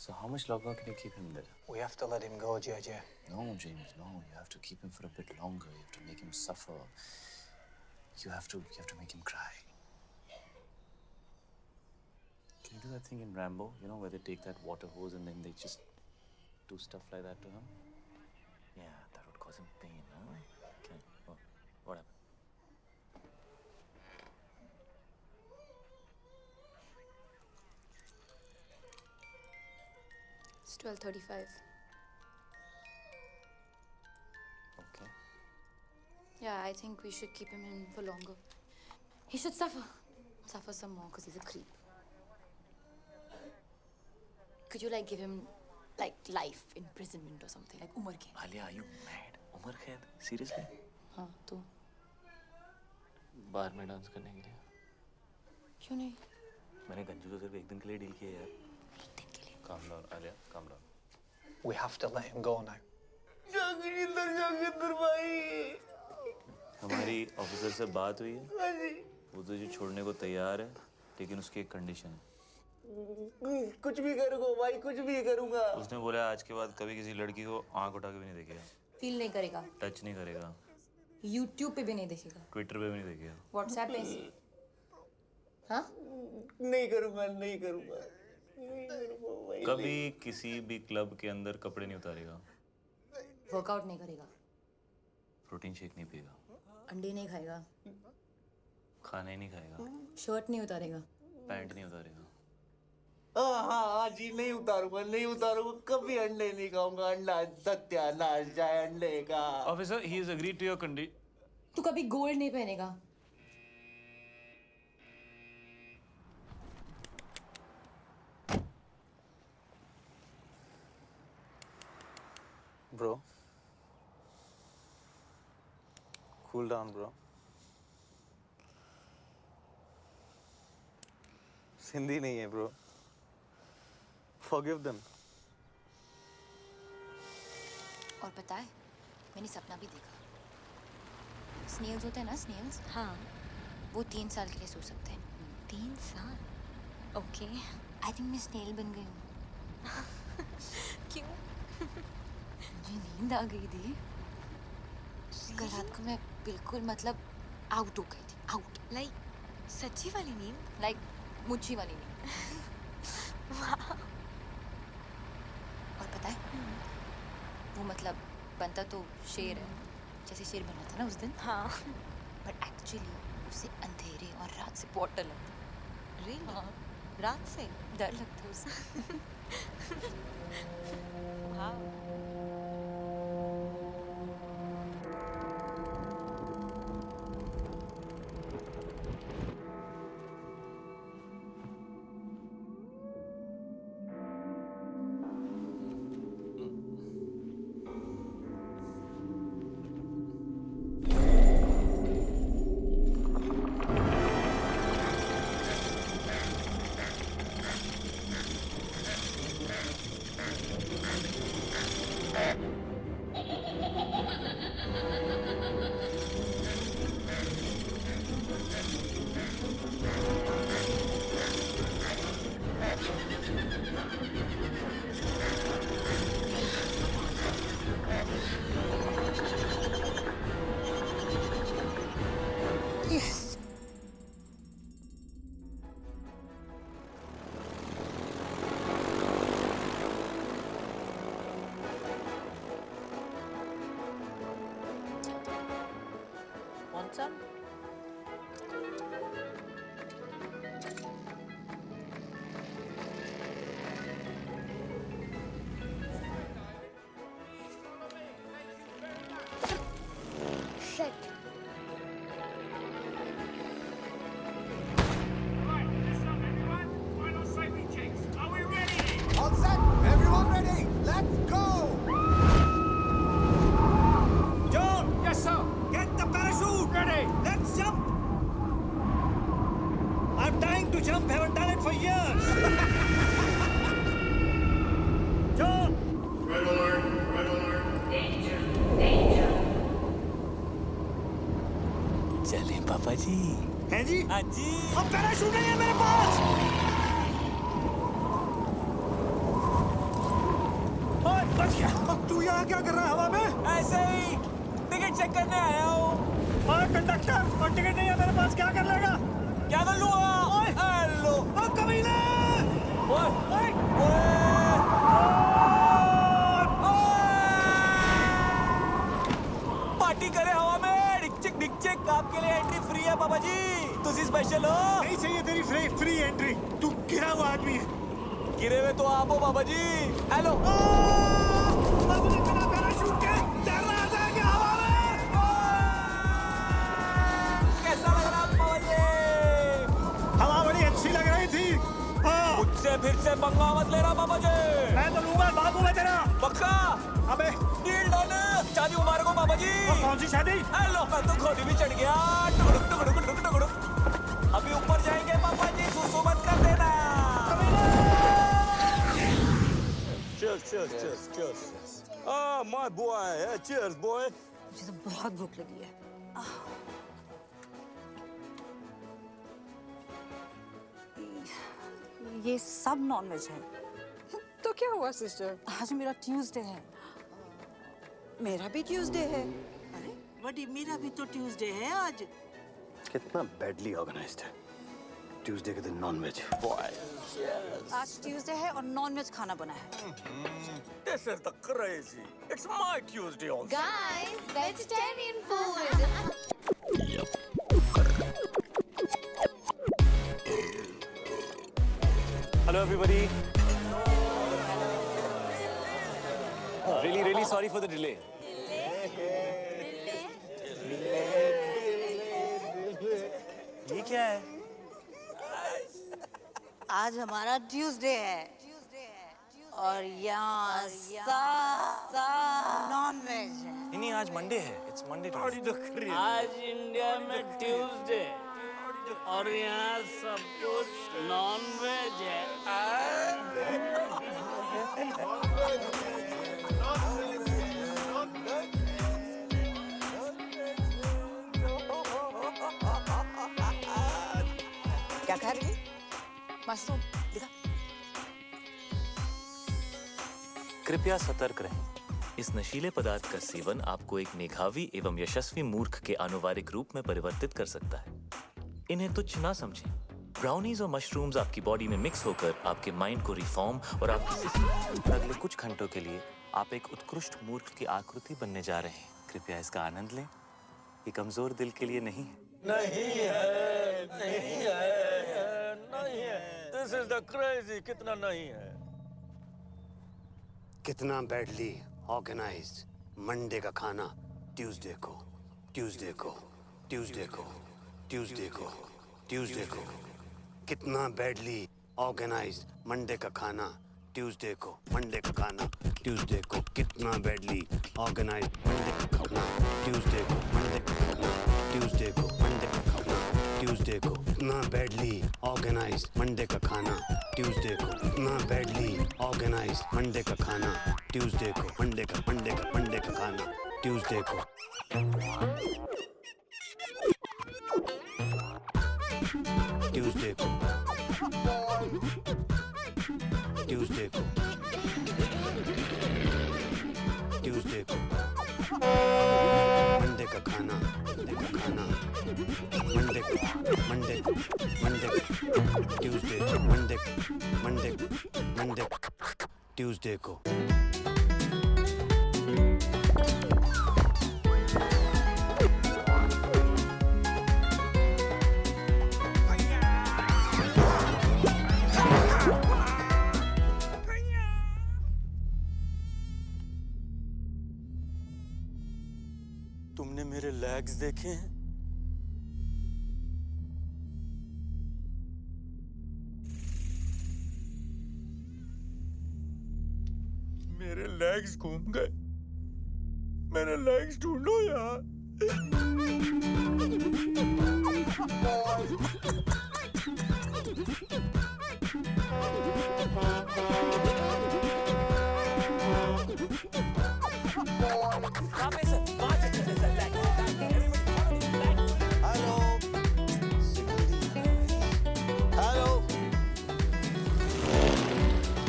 So how much longer can you keep him there? We have to let him go, JJ. No, James, no. You have to keep him for a bit longer. You have to make him suffer. You have to make him cry. Can you do that thing in Rambo? You know, where they take that water hose and then they just do stuff like that to him? Yeah, that would cause him pain, huh? Okay. Oh, what happened? It's 12:35. Okay. Yeah, I think we should keep him in for longer. He should suffer some more because he's a creep. Could you like give him like life imprisonment or something, like Umar Kaid? Alia, are you mad? Umar Kaid? Seriously? हाँ तो बार में डांस करने के लिए? क्यों नहीं? मैंने गंजू से सिर्फ एक दिन के लिए डील किया यार। एक दिन के लिए? Calm down, Alia. Calm down. We have to let him go now. Joginder भाई। हमारी ऑफिसर से बात हुई है। हाँ जी। वो तुझे छोड़ने को तैयार है, लेकिन उसकी एक कंडीशन है। कुछ भी करूँगा भाई, कुछ भी करूँगा। उसने बोला आज के बाद कभी किसी लड़की को आंख उठा के भी नहीं देखेगा। फील नहीं करेगा। टच नहीं करेगा। YouTube पे भी नहीं देखेगा। ट्विटर पे भी नहीं देखेगा। WhatsApp पे? हाँ? नहीं करूँगा, नहीं करूँगा। कभी किसी भी क्लब के अंदर कपड़े नहीं उतारेगा। वर्कआउट नहीं करेगा। प्रोटीन शेक नहीं पिएगा। अंडे नहीं खाएगा। खाना ही नहीं खाएगा। शर्ट नहीं उतारेगा। पैंट नहीं उतारेगा। हाँ जी, नहीं उतारूंगा, नहीं उतारूंगा, कभी अंडे नहीं खाऊंगा। अंडा सत्यानाश जाए अंडे का। Officer, he has agreed to your condition. तू कभी गोल्ड नहीं पहनेगा। Bro, cool down, bro. Sindhi नहीं है, bro. Forgive them. और पता है, मैंने सपना भी देखा। स्नेल्स होते हैं ना, स्नेल्स? हाँ। वो 3 साल के लिए सो सकते हैं। 3 साल? ओके। आई थिंक मैं स्नेल बन गई हूँ। क्यों? मुझे नींद आ गई थी। कल रात को मैं बिल्कुल मतलब आउट हो गई थी, आउट। लाइक सच्ची वाली नींद? लाइक मुच्छी वाली नींद। और पता है, वो मतलब बनता तो शेर है, जैसे शेर बना था ना उस दिन। हाँ। बट एक्चुअली उसे अंधेरे और रात से बहुत डर लगता। Really? हाँ। रात से डर लगता है उसे। वाह। Some? Shit. All set? Everyone ready? Let's go! John! Yes, sir! Get the parachute! Ready! Let's jump! I'm dying to jump, haven't done it for years! John! Red alert! Red alert! Danger! Danger! चले पापा जी। हैं जी? हाँ जी। अब पैराशूट नहीं है मेरे पास! बच गया। अब तू यहाँ क्या कर रहा है हवा में? ऐसे ही टिकट चेक करने आया हूँ। और कंडक्टर, और टिकट नहीं है मेरे पास, क्या कर लेगा? क्या कर लूँगा? हेलो। ओ कमीने! पार्टी करे हवा में, डिक चिक आपके लिए एंट्री फ्री है बाबा जी। तुझी स्पेशल हो? नहीं चाहिए तेरी फ्री एंट्री। तू गिरा हुआ आदमी है। गिरे हुए तो आप हो बाबा जी। हेलो। बाबू ने बिना पैराशूट के तैर रहा था क्या हवा में? कैसा लग रहा बाबा जी? हवा बड़ी अच्छी लग रही थी। मुझसे फिर से पंगा मत लेना बाबा जी। मैं तो लूंगा बाबू में तेरा। पक्का? अबे डील डन। शादी मुबारक हो बाबा जी। कौन सी शादी? हेलो, मैं तो घोड़ी भी चढ़ गया। टुकड़ुक। अभी ऊपर जाएंगे पापा जी, सुसु मत कर देना। Cheers. Ah, my boy. Cheers, boy. मुझे तो बहुत भूख लगी है। ये सब नॉनवेज है। तो क्या हुआ सिस्टर? आज मेरा ट्यूसडे है। मेरा भी ट्यूसडे है। अरे बड़ी, मेरा भी तो ट्यूसडे है आज। कितना बैडली ऑर्गेनाइज्ड है। ट्यूसडे के दिन नॉनवेज। आज ट्यूसडे है और नॉनवेज खाना बना है। This is the crazy. It's my Tuesday also. Guys, vegetarian food. Hello everybody. Really sorry for the delay. ये क्या है? आज हमारा ट्यूसडे है और यहाँ नॉनवेज है। नहीं, आज मंडे है। It's Monday. आज इंडिया में ट्यूसडे और यहाँ सब कुछ नॉनवेज है। क्या खा रही है? मशरूम। कृपया सतर्क रहें। इस नशीले पदार्थ का सेवन आपको एक मेधावी एवं यशस्वी मूर्ख के आनुवारिक रूप में परिवर्तित कर सकता है। इन्हें तुच्छ ना समझें। ब्राउनीज और मशरूम्स आपकी बॉडी में मिक्स होकर आपके माइंड को रिफॉर्म और आपकी अगले कुछ घंटों के लिए आप एक उत्कृष्ट मूर्ख की आकृति बनने जा रहे हैं। कृपया इसका आनंद लें। ये कमजोर दिल के लिए नहीं है। नहीं है। This is the crazy. कितना नहीं है? कितना बैडली ऑर्गेनाइज्ड। मंडे का खाना ट्यूसडे को। कितना बैडली ऑर्गेनाइज्ड। मंडे का खाना ट्यूसडे को। कितना बैडली ऑर्गेनाइज्ड। मंडे का खाना ट्यूसडे को। कितना बैडली ऑर्गेनाइज्ड। मंडे का खाना ट्यूसडे को। कितना बैडली ऑर्गेनाइज्ड। मंडे का खाना ट्यूसडे को। मंडे का खाना ट्यूसडे को। मंडे का खाना ट्यूसडे को। तुमने मेरे लेग्स देखे हैं? मेरे लेग्स घूम गए। मेरे लेग्स ढूंढो यार।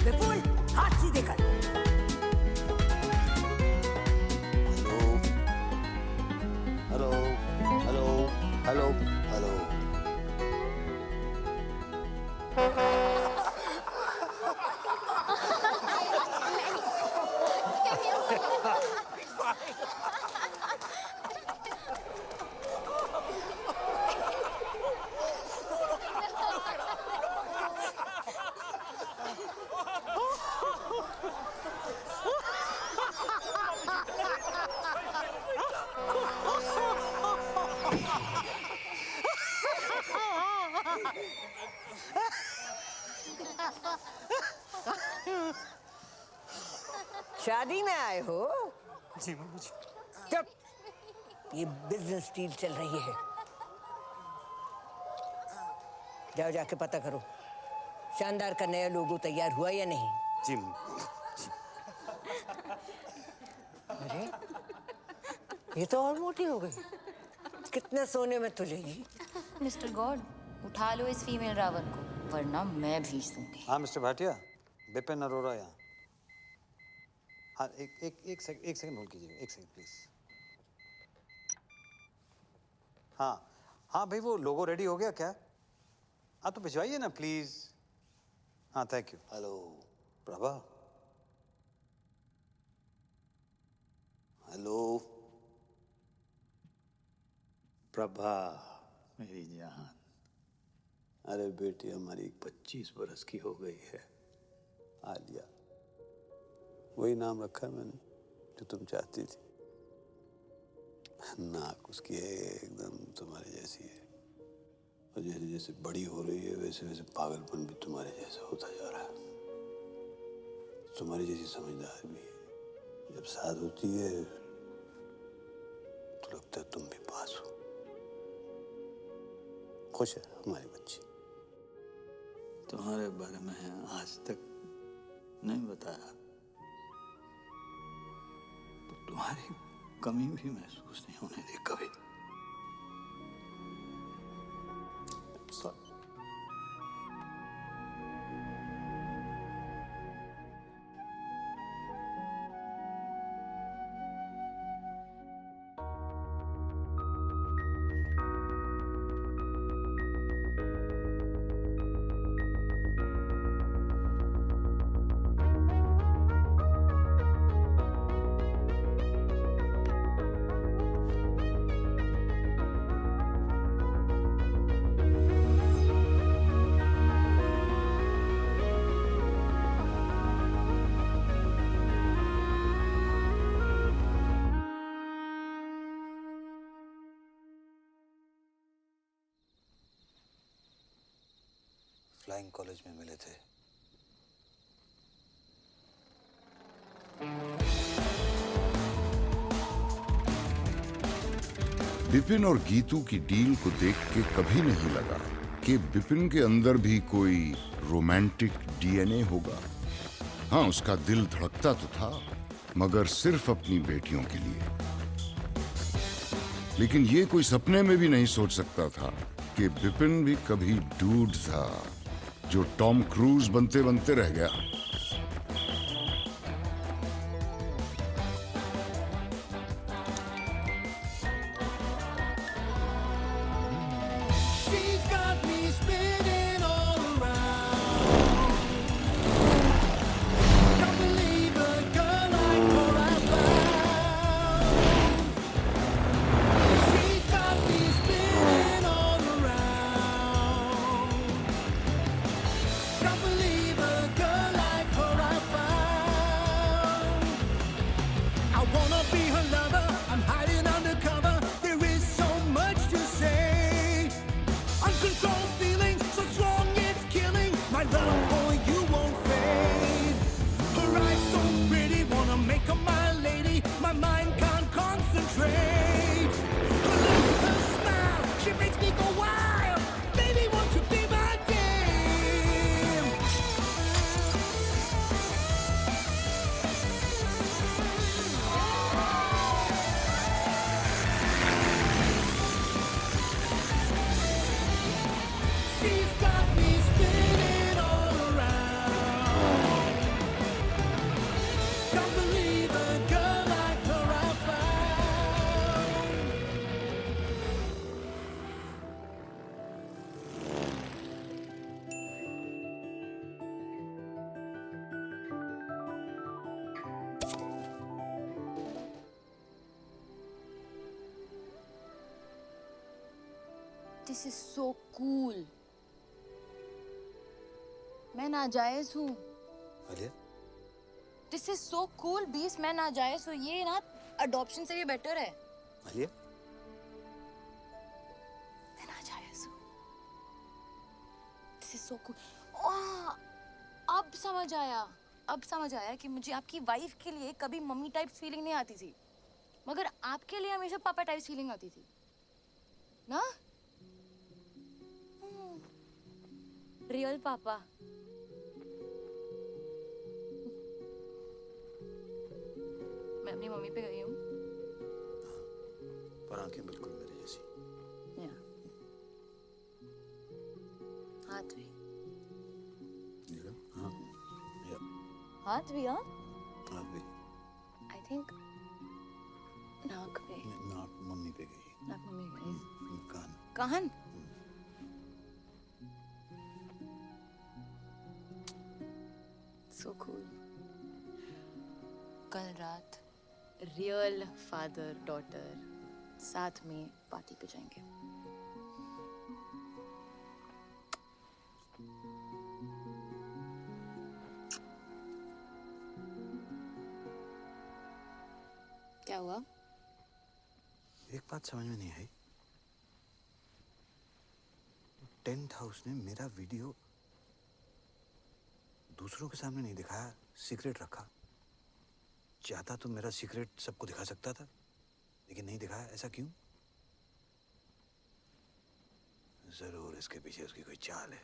विपुल, हाथ सीधे कर। Hello hello. शादी में आए हो? जी मम्मी जी। चुप, ये बिजनेस डील चल रही है। जाओ जाके पता करो शानदार का नया लोगो तैयार हुआ या नहीं। जी। अरे ये तो और मोटी हो गई। कितने सोने में तुलेगी? मिस्टर गॉड, उठा लो इस फीमेल रावण को, वरना मैं भीज दूंगी। हाँ मिस्टर भाटिया, बिपिन अरोड़ा यहाँ। हाँ एक सेकंड होल्ड कीजिए, एक सेकंड प्लीज। हाँ भाई, वो लोगो रेडी हो गया क्या? आप तो भिजवाइए ना प्लीज। हाँ thank you. Hello Prabha. Hello Prabha मेरी जान। अरे बेटी हमारी 25 बरस की हो गई है, आलिया। वही नाम रखा मैंने जो तुम चाहती थी। नाक उसकी है एकदम तुम्हारी जैसी है, और जैसे जैसे बड़ी हो रही है वैसे वैसे पागलपन भी तुम्हारे जैसा होता जा रहा है। तुम्हारी जैसी समझदार भी है। जब साथ होती है तो लगता है तुम भी पास हो। खुश है हमारी बच्ची। तुम्हारे बारे में आज तक नहीं बताया तो तुम्हारी कमी भी महसूस नहीं होने दी कभी। फ्लाइंग कॉलेज में मिले थे। बिपिन और गीतू की डील को देख के कभी नहीं लगा कि बिपिन के अंदर भी कोई रोमांटिक डीएनए होगा। हाँ, उसका दिल धड़कता तो था, मगर सिर्फ अपनी बेटियों के लिए। लेकिन ये कोई सपने में भी नहीं सोच सकता था कि बिपिन भी कभी डूड था जो टॉम क्रूज बनते बनते रह गया। Can't believe a girl like This is so cool. मैं नाजायज हूँ. Alia? This is so cool, बीस मैं नाजायज हूँ. ये ना adoption से भी better है. आलिया? मैं नाजायज हूँ. This is so cool. ओह, अब समझ आया. अब समझ आया कि मुझे आपकी वाइफ के लिए कभी मम्मी टाइप फीलिंग नहीं आती थी, मगर आपके लिए हमेशा पापा टाइप फीलिंग आती थी, ना? रियल पापा. मैं अपनी मम्मी पे गई हूँ. पर आंखें बिल्कुल मेरी जैसी. हाथ भी. हाँ. हाथ भी, हाँ? हाथ भी. I think नाक पे. नाक मम्मी पे गई. नाक मम्मी पे गई. कान. कान? So cool. कल रात रियल फादर डॉटर साथ में पार्टी पे जाएंगे. क्या हुआ? एक बात समझ में नहीं आई. टेंट हाउस ने मेरा वीडियो दूसरों के सामने नहीं दिखाया, सीक्रेट रखा. चाहता तो मेरा सीक्रेट सबको दिखा सकता था, लेकिन नहीं दिखाया. ऐसा क्यों? जरूर इसके पीछे उसकी कोई चाल है.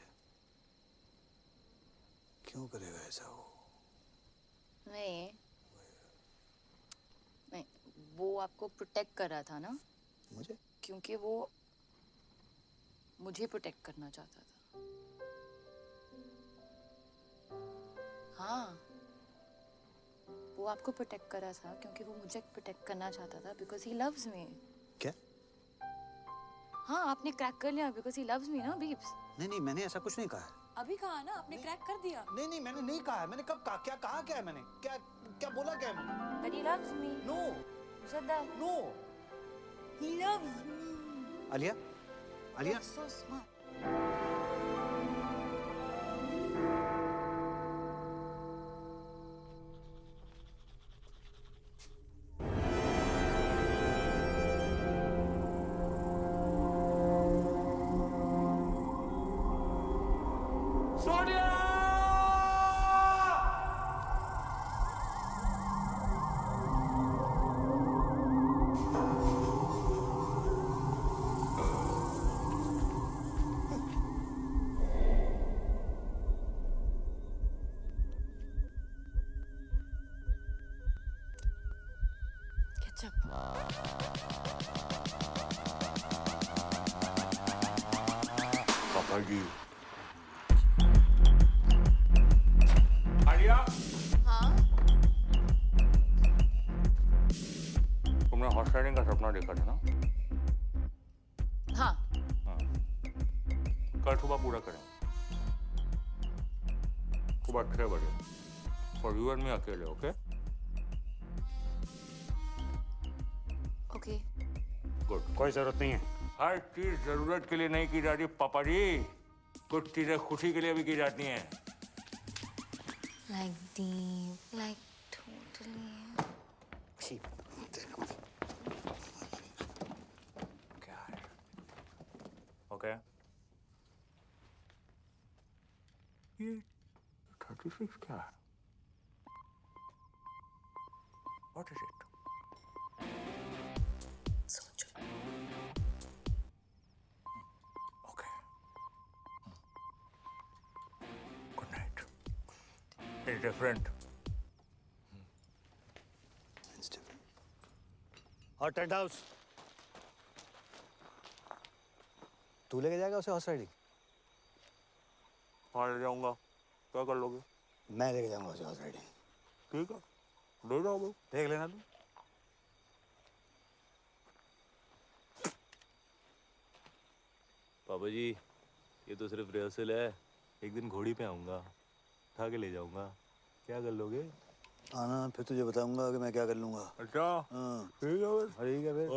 क्यों करेगा ऐसा वो? नहीं, वो आपको प्रोटेक्ट कर रहा था ना? मुझे? क्योंकि वो मुझे प्रोटेक्ट करना चाहता था. हाँ, वो आपको प्रोटेक्ट कर रहा था क्योंकि वो मुझे प्रोटेक्ट करना चाहता था because he loves me. क्या? हाँ, आपने क्रैक कर लिया because he loves me ना, बीप्स? नहीं, मैंने ऐसा कुछ नहीं कहा है. अभी कहा ना, आपने क्रैक कर दिया. नहीं, मैंने नहीं कहा है. मैंने कब कहा? क्या कहा? क्या है मैंने? क्या बोला? क्या है मैंने? That he loves me. No. You said that. No. He loves me. Alia? Alia? You're so smart. पापा जी. आलिया? हाँ? तुमने हॉर्स राइडिंग का सपना देखा था ना? हाँ. कल सुबह पूरा करें. सुबह 6 बजे. For you and me अकेले, ओके? ओके. गुड. कोई जरूरत नहीं है. हर चीज जरूरत के लिए नहीं की जाती पापा जी. कुछ चीजें खुशी के लिए भी की जाती हैं. Like deep, like totally. क्या है? ओके. ये 36 क्या है? What is it? सोचो. Okay. Good night. It's different. It's different. और टेंट हाउस तू लेके जाएगा उसे हॉर्स राइडिंग? हाँ, ले जाऊंगा. क्या कर लोगे? मैं लेके जाऊंगा उसे हॉर्स राइडिंग. ठीक है, ले जाओ भाई. देख लेना तू. पापा जी, ये तो सिर्फ रिहर्सल है. एक दिन घोड़ी पे आऊंगा, उठा के ले जाऊंगा. क्या कर लोगे? आना, फिर तुझे बताऊंगा कि मैं क्या कर लूंगा. अच्छा. हाँ. ठीक है. ठीक है फिर.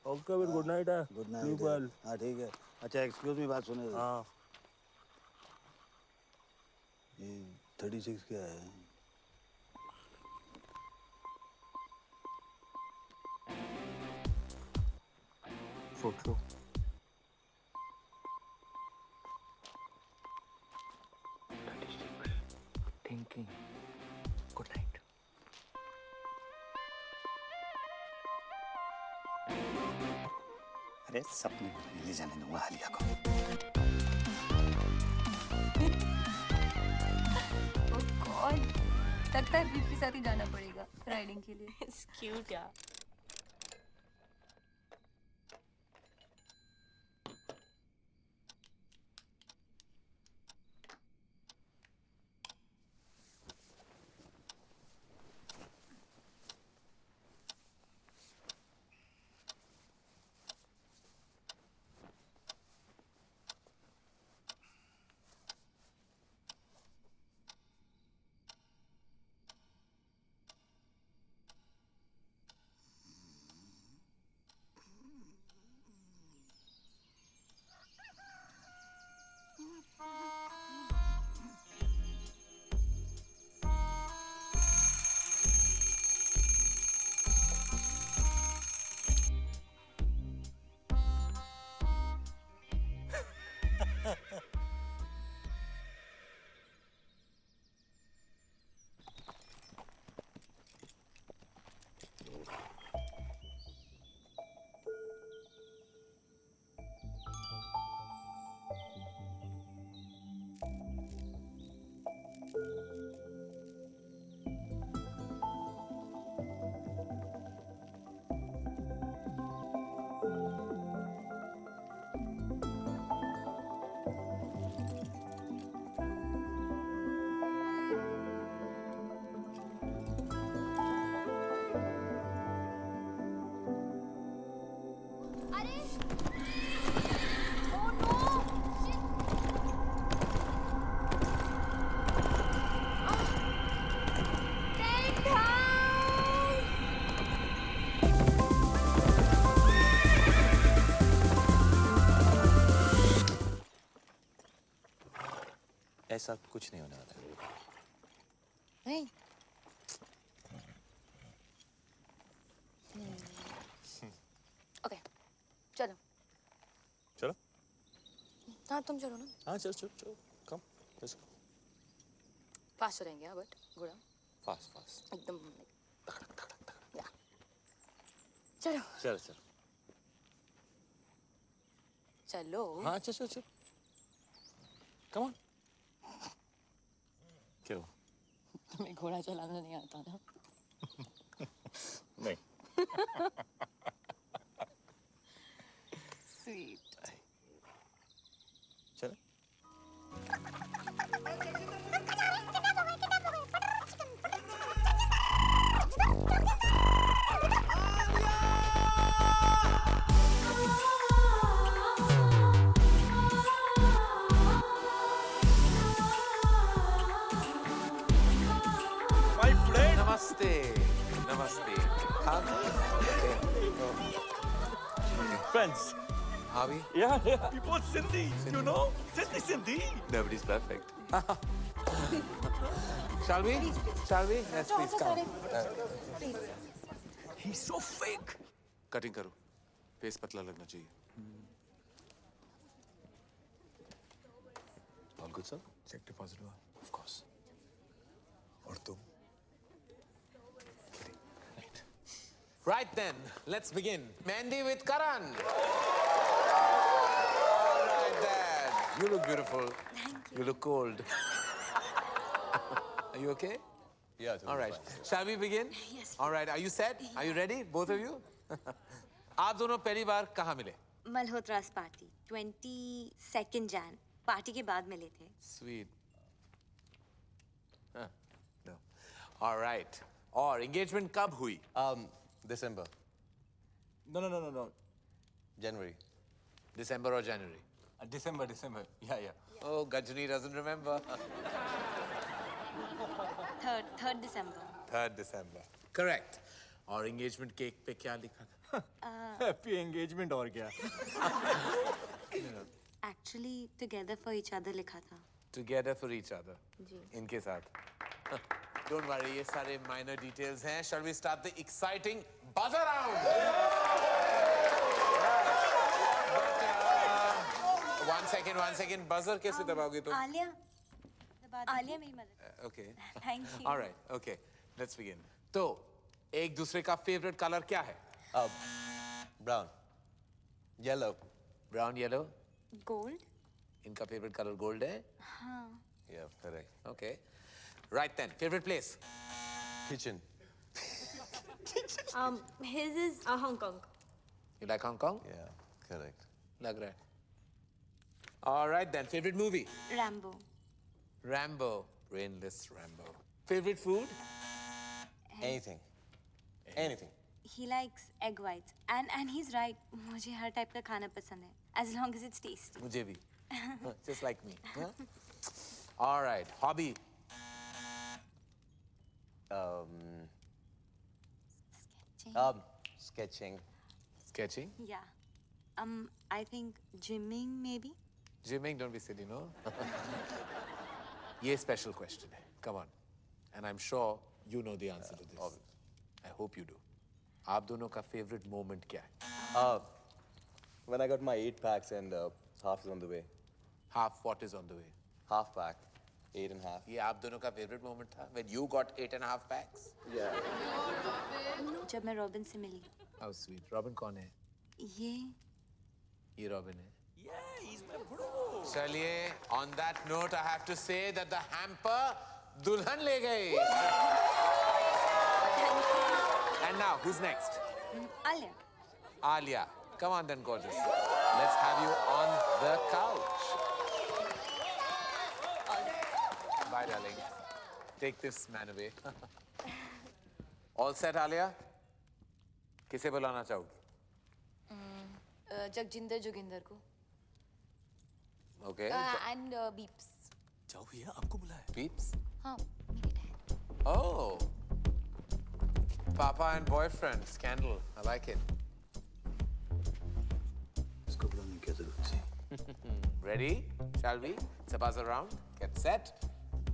ओके फिर गुड नाइट है। Good night. हाँ ठीक है। अच्छा एक्सक्यूज मी, बात सुने। हाँ। ये 36 क्या है? फोटो। थिंकिंग। Good night. अरे सपने में ले जाने दूंगा आलिया को। Oh God, लगता है बीफ के साथ ही जाना पड़ेगा राइडिंग के लिए। It's cute यार। ऐसा कुछ नहीं होने वाला है। नहीं। ओके, चलो। चलो। हाँ तुम चलो ना। हाँ चलो चलो चलो। कम। Let's go. फास्ट चलेंगे बट गुड। Fast fast. एकदम। या। चलो। चलो चलो। चलो। हाँ चलो चलो चलो। Come on. क्यों? तुम्हें घोड़ा चलाना नहीं आता ना? नहीं। स्वीट। चलो। नमस्ते नमस्ते। Friends. Are we? Yeah. We both Sindhi. You know? Sindhi. Nobody's perfect. Shall we? Shall we? Let's please come. He's so fake. Cutting करो. Face पतला लगना चाहिए. All good, sir? Check deposit हुआ. Of course. और तुम? Right then, let's begin. Mandy with Karan. All right, Dad. You look beautiful. Thank you. You look cold. Are you okay? Yeah. Totally All right. fine. Shall we begin? Yes. All right. Are you set? Are you ready, both of you? आप दोनों पहली बार कहाँ मिले? मल्होत्रास पार्टी 22 जैन पार्टी के बाद मिले थे। Sweet. Huh. No. All right. और engagement कब हुई? December. No. January. December or January? December. Yeah. Oh, Gajani doesn't remember. 3rd December। 3rd December. Correct. और engagement cake पे क्या लिखा था? हैप्पी एंगेजमेंट और क्या? Actually together for each other लिखा था। Together for each other. जी। इनके साथ। Don't worry, ये सारे minor details हैं. Shall we start the exciting buzzer round? One second. Buzzer कैसे दबाओगे तुम? आलिया मेरी मदद। Okay. Thank you. All right. Okay. Let's begin. तो एक दूसरे का favorite color क्या है? Brown. Yellow. Brown, yellow. Gold? इनका favorite color gold है? हाँ। Yeah, correct. Okay. Right then. Favorite place? Kitchen. His is Hong Kong. You like Hong Kong? Yeah, correct. लग रहा है. All right then. Favorite movie? Rambo. Rambo. Brainless Rambo. Favorite food? Anything. Anything. He likes egg whites. And he's right. मुझे हर type का खाना पसंद है. As long as it's tasty. मुझे भी. Just like me. Huh? All right. Hobby? Sketching. Sketching? Yeah. I think gymming maybe. Gymming? Don't be silly, no? ये special question है. Come on. And I'm sure you know the answer to this. I hope you do. आप दोनों का favorite moment क्या है? When I got my 8 packs and half is on the way. Half what is on the way? Half pack. 8.5. ये आप दोनों का favorite moment था? When you got 8.5 packs? Yeah. जब मैं रॉबिन से मिली। How sweet. Robin कौन है? ये Robin है. Yeah, he's my bro. चलिए, on that note, I have to say that the hamper दुल्हन ले गई. And now, who's next? Alia. Alia. Come on then, gorgeous. Let's have you on the couch. Bye, darling. Take this man away. All set, Alia? किसे बुलाना चाहोगी? जगजिंदर जोगिंदर को। Okay. And Beeps. जाओ भैया, आपको बुलाया। Beeps? हाँ, मेरे dad. Oh. Papa and boyfriend scandal. I like it. इसको बुलाने की जरूरत थी। Ready? Shall we? It's a buzz around. Get set.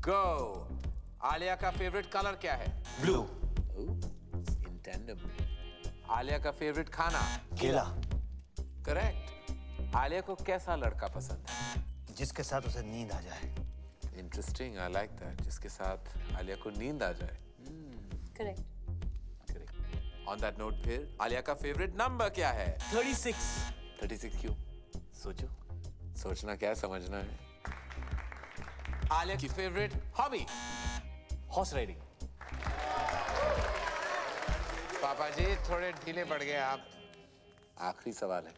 Go. Alia का favorite color क्या है? Blue. Oh, in tandem. Alia का favorite खाना? केला। Correct. Alia को कैसा लड़का पसंद है? जिसके साथ उसे नींद आ जाए। Interesting. I like that. जिसके साथ Alia को नींद आ जाए. Correct. On that note फिर Alia का favorite number क्या है? 36. 36 क्यों? सोचो. सोचना क्या है, समझना है. Alia की favorite hobby? Horse riding. पापा जी थोड़े ढीले पड़ गए आप. आखिरी सवाल है.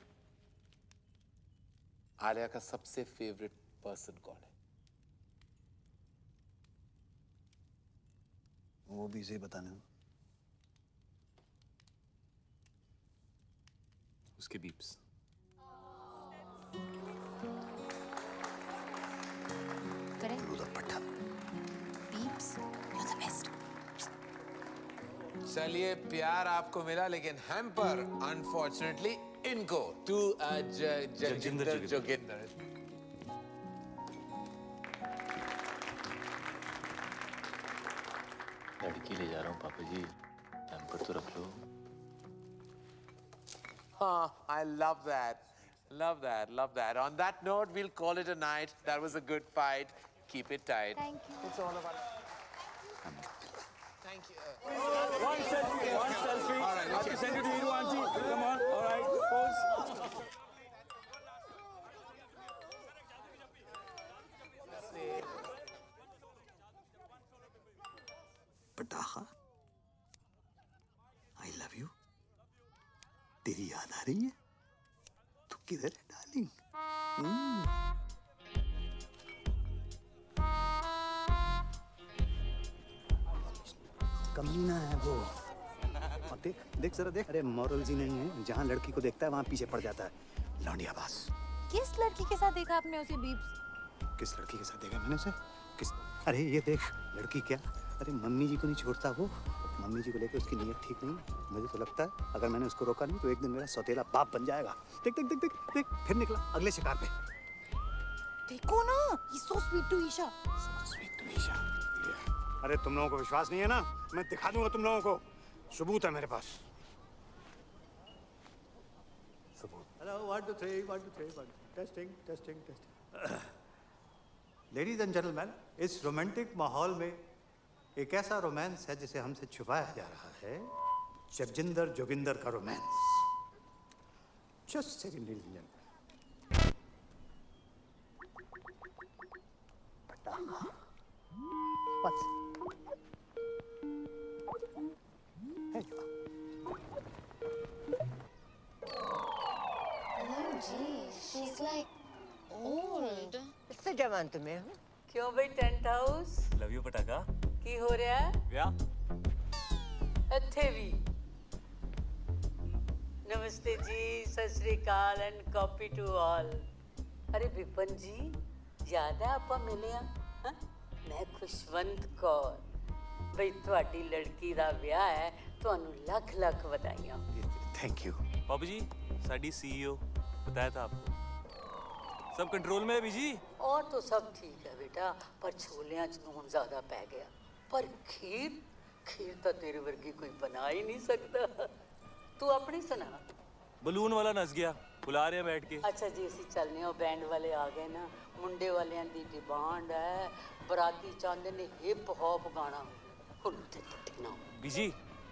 आलिया का सबसे favorite person कौन है? वो भी इसे बताना। उसके Beeps. Beeps, you're the best. चलिए प्यार आपको मिला लेकिन हैम्पर अनफॉर्चुनेटली इनको टू जगजिंदर जोगिंदर. लड़की ले जा रहा हूँ पापा जी. हैम्पर तो रख लो. I love that. Love that. Love that. On that note, we'll call it a night. That was a good fight. Keep it tight. Thank you. It's all about. Thank you. One selfie. All right. I have to send it to you, auntie. Come on. All right. Pose. पटाखा, I love you. तेरी याद आ रही है? तू किधर है डार्लिंग? कमीना है वो। और देख जरा देख। अरे मॉरल्स ही नहीं है। जहाँ लड़की को देखता है वहाँ पीछे पड़ जाता है। लौंडिया बास। किस लड़की के साथ देखा आपने उसे Beeps? किस लड़की के साथ देखा मैंने उसे? किस? अरे ये देख लड़की क्या? अरे मम्मी जी को नहीं छोड़ता वो। मम्मी जी को लेकर उसकी नीयत ठीक नहीं है। मुझे तो लगता है अगर मैंने उसको रोका नहीं तो एक दिन मेरा सौतेला बाप बन जाएगा। देख देख देख देख देख फिर निकला अगले शिकार पे। देखो ना, he's so sweet to Isha. Sweet to Isha. अरे तुम लोगों को विश्वास नहीं है ना, मैं दिखा दूंगा तुम लोगों को, सबूत है मेरे पास। Hello, 1 2 3 1 2 3 1 testing testing testing. Ladies and gentleman, इस रोमांटिक माहौल में एक ऐसा रोमांस है जिसे हमसे छुपाया जा रहा है, जगजिंदर जोगिंदर का romance. Just second ladies and gentleman. What's She's like old. इससे जवान तुम्हें हो? क्यों भाई टेंट हाउस लव यू पटाखा की हो रहा है? व्याह ਇੱਥੇ ਵੀ नमस्ते जी, सत श्री अकाल एंड कॉपी टू ऑल। अरे विपन जी, याद है ਆਪਾਂ ਮਿਲੇ ਆ? मैं खुशवंत कौर, ਬਈ ਤੁਹਾਡੀ ਲੜਕੀ ਦਾ ਵਿਆਹ ਹੈ, ਤੁਹਾਨੂੰ ਲੱਖ ਲੱਖ ਵਧਾਈਆਂ। Thank you. बाबू जी, साडी सीईओ बताया था आपको, सब कंट्रोल में है बीजी। और तो सब ठीक है बेटा, पर छोलियां च नून ज्यादा पै गया। पर खीर खीर तो तेरे वर्गी कोई बना ही नहीं सकता। तू अपनी सुना। बलून वाला नस गया, बुला रहे हैं बैठ के। अच्छा जी, ਅਸੀਂ ਚੱਲਨੇ ਆ, बैंड वाले आ गए ना, मुंडे वालियां दी डिमांड है, बराती चाहते ने हिप हॉप गाना। हुन ते टुटी ना बीजी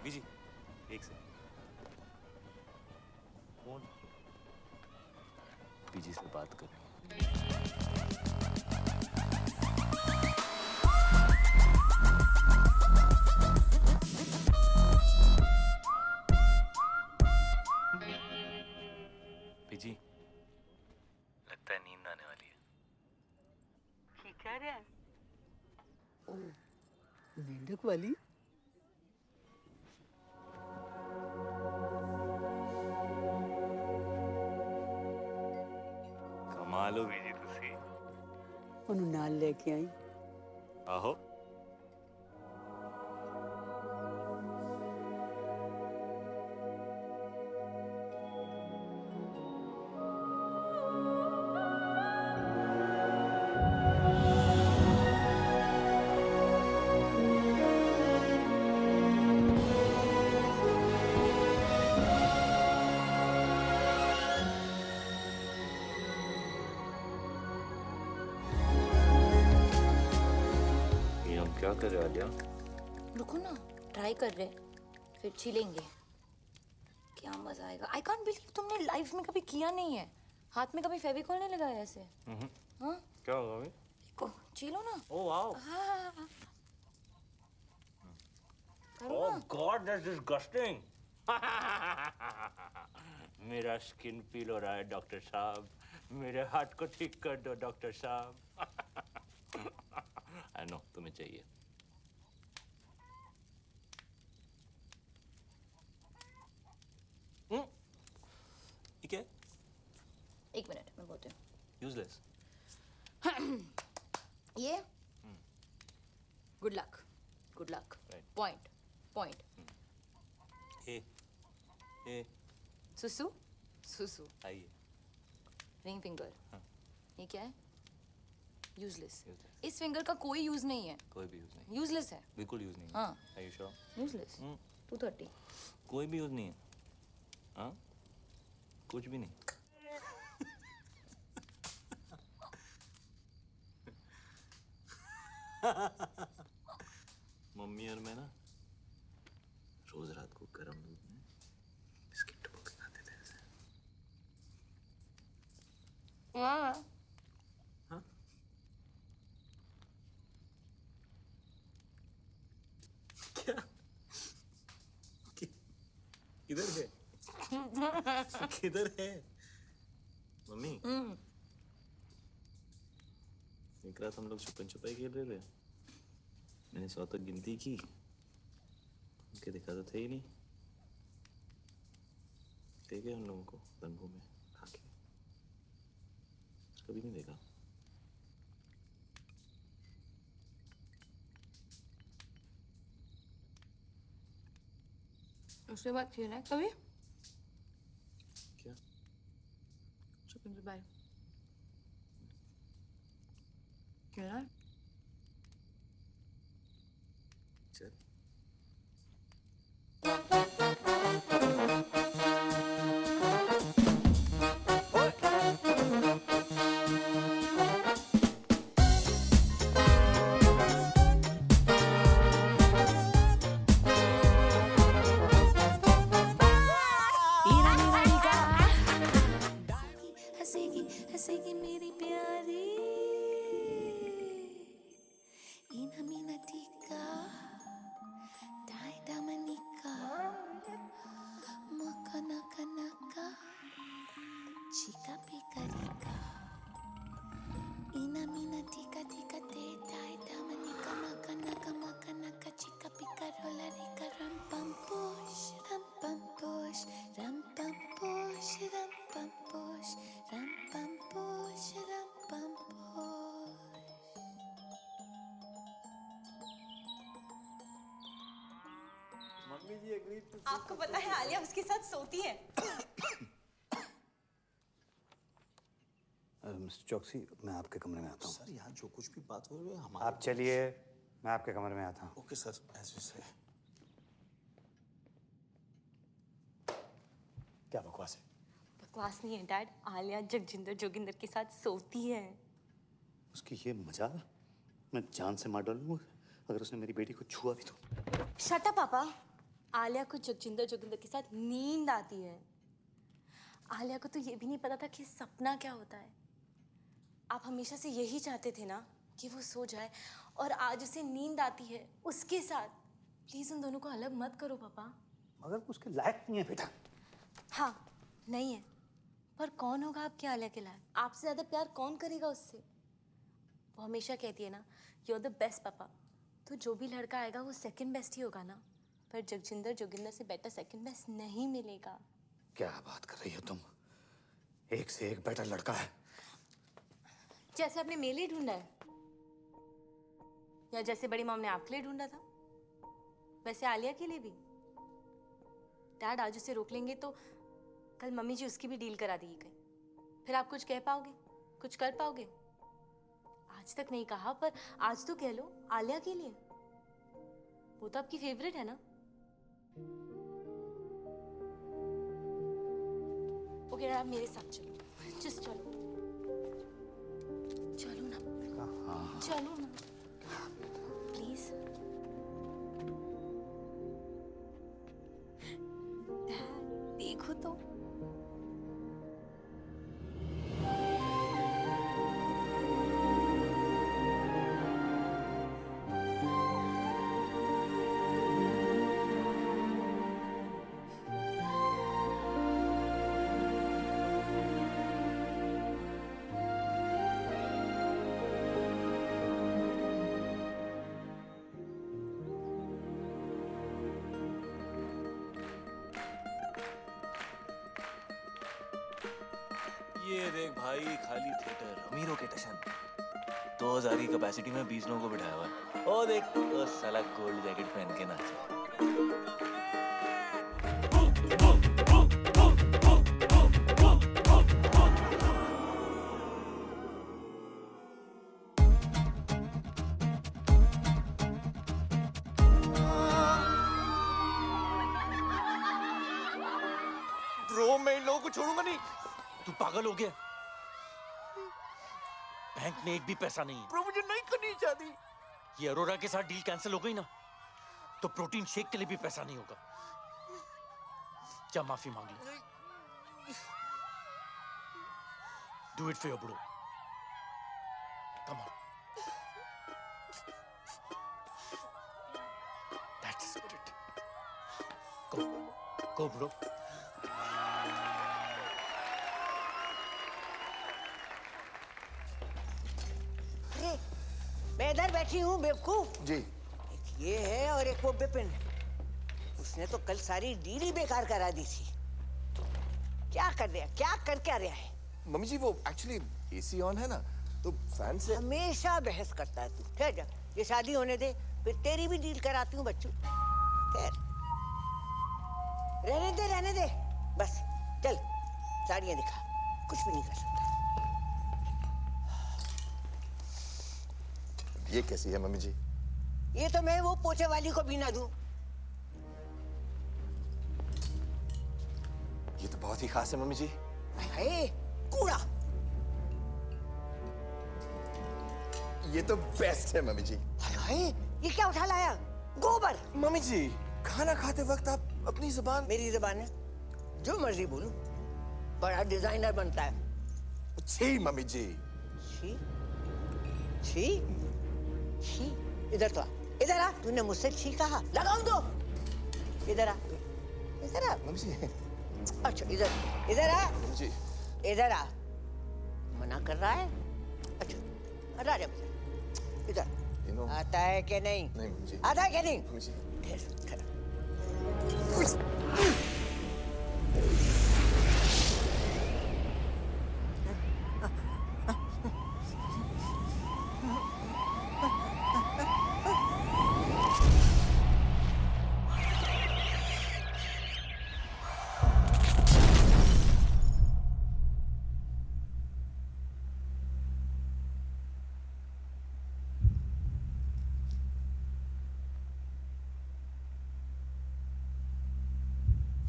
बीजी एक से फोन बीजी से बात करनी है। बीजी लगता है नींद आने वाली है। की कह रहा है? मेंढक वाली? कमाल हो बीजी तुसी। ਉਹਨੂੰ ਨਾਲ ਲੈ ਕੇ ਆਈ। आहो क्या कर रहे हो आलिया? रुको ना, ट्राई कर रहे, फिर छीलेंगे। क्या मजा आएगा। आई कांट बिलीव तुमने लाइफ में कभी किया नहीं है। हाथ में कभी फेविकॉल नहीं लगाया ऐसे? हाँ? क्या होगा अभी? को छीलो ना। Oh wow. हाँ। ओह गॉड, दैट्स डिस्गस्टिंग। मेरा स्किन पील हो रहा है डॉक्टर साहब, मेरे हाथ को ठीक कर दो डॉक्टर साहब। आई नो तुम्हें चाहिए। ठीक है, एक मिनट मैं बोलती हूँ। यूजलेस। ये good luck, good luck. Point point. ए सुसु सुसु। आइए। Ring finger. ये क्या है? यूजलेस। इस फिंगर का कोई यूज नहीं है। कोई भी यूज नहीं। यूजलेस है। बिल्कुल यूज नहीं है। हाँ। Are you sure? यूजलेस। 230। कोई भी यूज नहीं है। हाँ? कुछ भी नहीं। मम्मी और मैं ना रोज रात को गर्म दूध में बिस्किट डुबो के खाते थे ऐसे। हाँ। हाँ? क्या? किधर है? किधर है मम्मी? एक रात हम लोग छुपन छुपाई खेल रहे थे, मैंने 100 तक गिनती की, उनके देखा तो थे ही नहीं, देखे उन लोगों को दंगों में खाके, कभी नहीं देखा। उसके बाद खेला है कभी? क्या? जोगिंदर भाई खेला है? चल। हंसेगी हंसेगी मेरी प्यारी इना मीना टीका डाइडा मनिका मकना कनका चिका पिकरिका इना मीना टीका टीका ते डाइडा मनिका मकना कमकना का चिका पिकरोला रिका रम पम push ram pam push ram pam push ram pam push ram pam push ram pam push मम्मी जी agreed to आपको पता है आलिया उसके साथ सोती है। मिस्टर चौकसी, मैं आपके कमरे में आता हूँ। सर यहाँ जो कुछ भी बात हो रही है हमारे आप चलिए, मैं आपके कमरे में आता हूँ। ओके सर, एज यू से। क्या बकवास है? बकवास नहीं है डैड, आलिया जगजिंदर जोगिंदर के साथ सोती है। उसकी ये मजाल मैं जान से मार डालूंगा अगर उसने मेरी बेटी को छुआ भी तो। शट अप पापा। आलिया को जगजिंदर जोगिंदर के साथ नींद आती है। आलिया को तो ये भी नहीं पता था कि सपना क्या होता है। आप हमेशा से यही चाहते थे ना कि वो सो जाए, और आज उसे नींद आती है उसके साथ। प्लीज उन दोनों को अलग मत करो पापा। मगर वो उसके लायक नहीं है बेटा। हाँ नहीं है, पर कौन होगा आपके आलिया के लायक? आपसे ज्यादा प्यार कौन करेगा उससे? वो हमेशा कहती है ना, यू आर द बेस्ट पापा। तो जो भी लड़का आएगा वो सेकंड बेस्ट ही होगा ना। पर जगजिंदर जोगिंदर से बेटर सेकंड बेस्ट नहीं मिलेगा। क्या बात कर रही हो तुम? एक से एक बेटर लड़का है। जैसे आपने मेरे लिए ढूंढा है, या जैसे बड़ी मॉम ने आपके लिए ढूंढा था, वैसे आलिया के लिए भी। डैड आज उसे रोक लेंगे तो कल मम्मी जी उसकी भी डील करा देगी कहीं। फिर आप कुछ कह पाओगे, कुछ कर पाओगे? आज तक नहीं कहा, पर आज तो कह लो आलिया के लिए। वो तो आपकी फेवरेट है ना। ओके डैड, आप मेरे साथ चलो, जस्ट चलो। चलो ना, चलो ना प्लीज। देखो तो ये देख भाई, खाली थिएटर, अमीरों के टशन। 2000 की कैपेसिटी में 20 लोगों को बिठाया हुआ है। ओ देख, ओ साला गोल्ड जैकेट पहन के नाचा। ब्रो, मैं इन लोगों को छोड़ूंगा नहीं। तू पागल हो गया? बैंक में एक भी पैसा नहीं है। ब्रो मुझे नहीं करनी चाहती। ये अरोरा के साथ डील कैंसिल हो गई ना, तो प्रोटीन शेक के लिए भी पैसा नहीं होगा। जा माफी मांग ले। Do it for your bro. Come on. That's spirit. Go bro. मैं इधर बैठी हूँ बेवकूफ। जी। एक ये है और एक वो बिपिन। उसने तो कल सारी डील ही बेकार करा दी थी। क्या कर रहा है, क्या कर क्या रहा है? मम्मी जी वो एक्चुअली एसी ऑन है ना, तो फैन से। हमेशा बहस करता है तू। ठहर जा, ये शादी होने दे, फिर तेरी भी डील कराती हूँ बच्चों। खैर रहने दे बस चल साड़ियाँ दिखा कुछ भी नहीं कर सकता। ये कैसी है मम्मी जी? ये तो मैं वो पोछे वाली को भी ना दूं। ये तो बहुत ही खास है मम्मी जी। है कूड़ा। ये तो बेस्ट है मम्मी जी। हाय ये क्या उठा लाया? गोबर। मम्मी जी खाना खाते वक्त आप अपनी जुबान। मेरी जुबान है जो मर्जी बोलूं। बड़ा डिजाइनर बनता है। छी मम्मी जी। छी छी छी इधर तो आ, इधर आ। तूने मुझसे छी कहा लगाऊं तो इधर आ इधर आ। मम्मी जी अच्छा इधर आ मम्मी जी इधर आ। मना कर रहा है? अच्छा हटा जा इधर। आता है कि नहीं? नहीं मम्मी जी। आता है कि नहीं? मम्मी जी ठहर।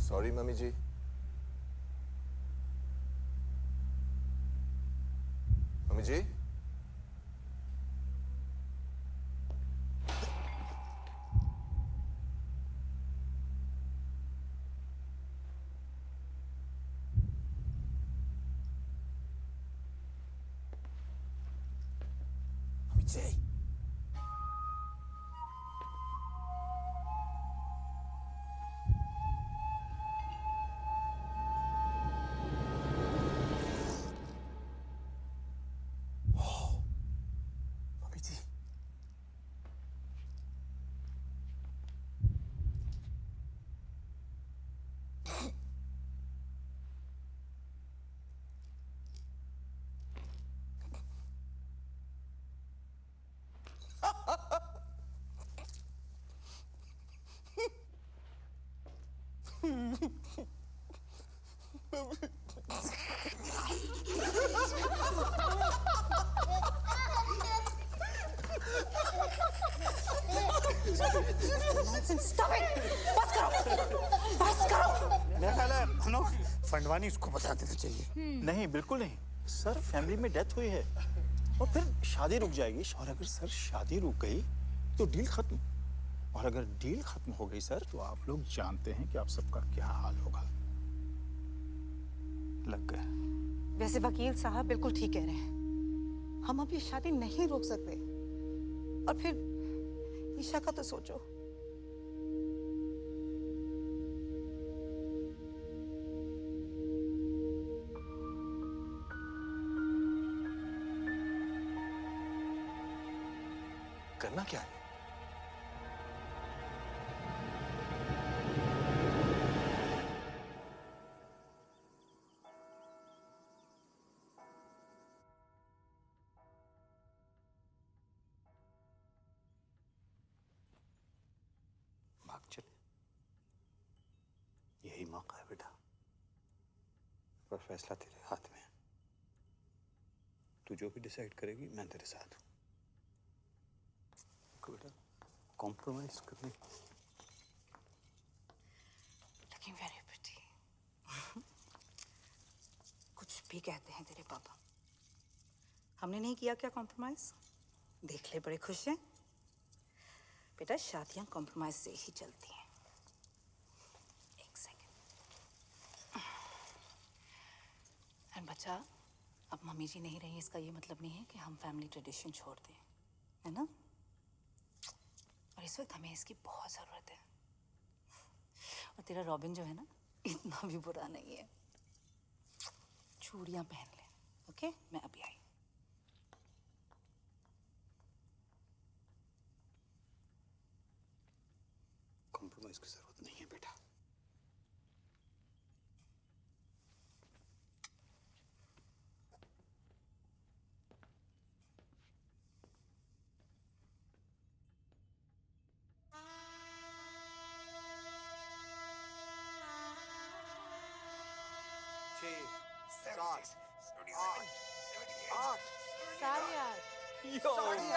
सॉरी मम्मी जी। मम्मी जी मम्मी जी मेरा ख्याल है अनुज फंडवानी इसको बता देना चाहिए। नहीं बिल्कुल नहीं सर, फैमिली में डेथ हुई है और फिर शादी रुक जाएगी। और अगर सर शादी रुक गई तो डील खत्म, और अगर डील खत्म हो गई सर तो आप लोग जानते हैं कि आप सबका क्या हाल होगा। लग गए। वैसे वकील साहब बिल्कुल ठीक कह रहे हैं, हम अब ये शादी नहीं रोक सकते। और फिर ईशा का तो सोचो। करना क्या है? भाग चले, यही मौका है बेटा। पर फैसला तेरे हाथ में है। तू जो भी डिसाइड करेगी मैं तेरे साथ हूं। बेटा कॉम्प्रोमाइज करने Looking very pretty. कुछ भी कहते हैं तेरे पापा, हमने नहीं किया क्या कॉम्प्रोमाइज? देख ले बड़े खुश हैं। बेटा शादियां कॉम्प्रोमाइज से ही चलती हैं। एक सेकंड। और बच्चा, अब मम्मी जी नहीं रही, इसका ये मतलब नहीं है कि हम फैमिली ट्रेडिशन छोड़ दें, है ना? और इस वक्त हमें इसकी बहुत ज़रूरत है। और तेरा रॉबिन जो है ना, इतना भी बुरा नहीं है। चूड़ियाँ पहन ले, ओके? मैं अभी आई। कॉम्प्रोमाइज की जरूरत नहीं है बेटा। 6, 7, 8, 8 Yo, baby.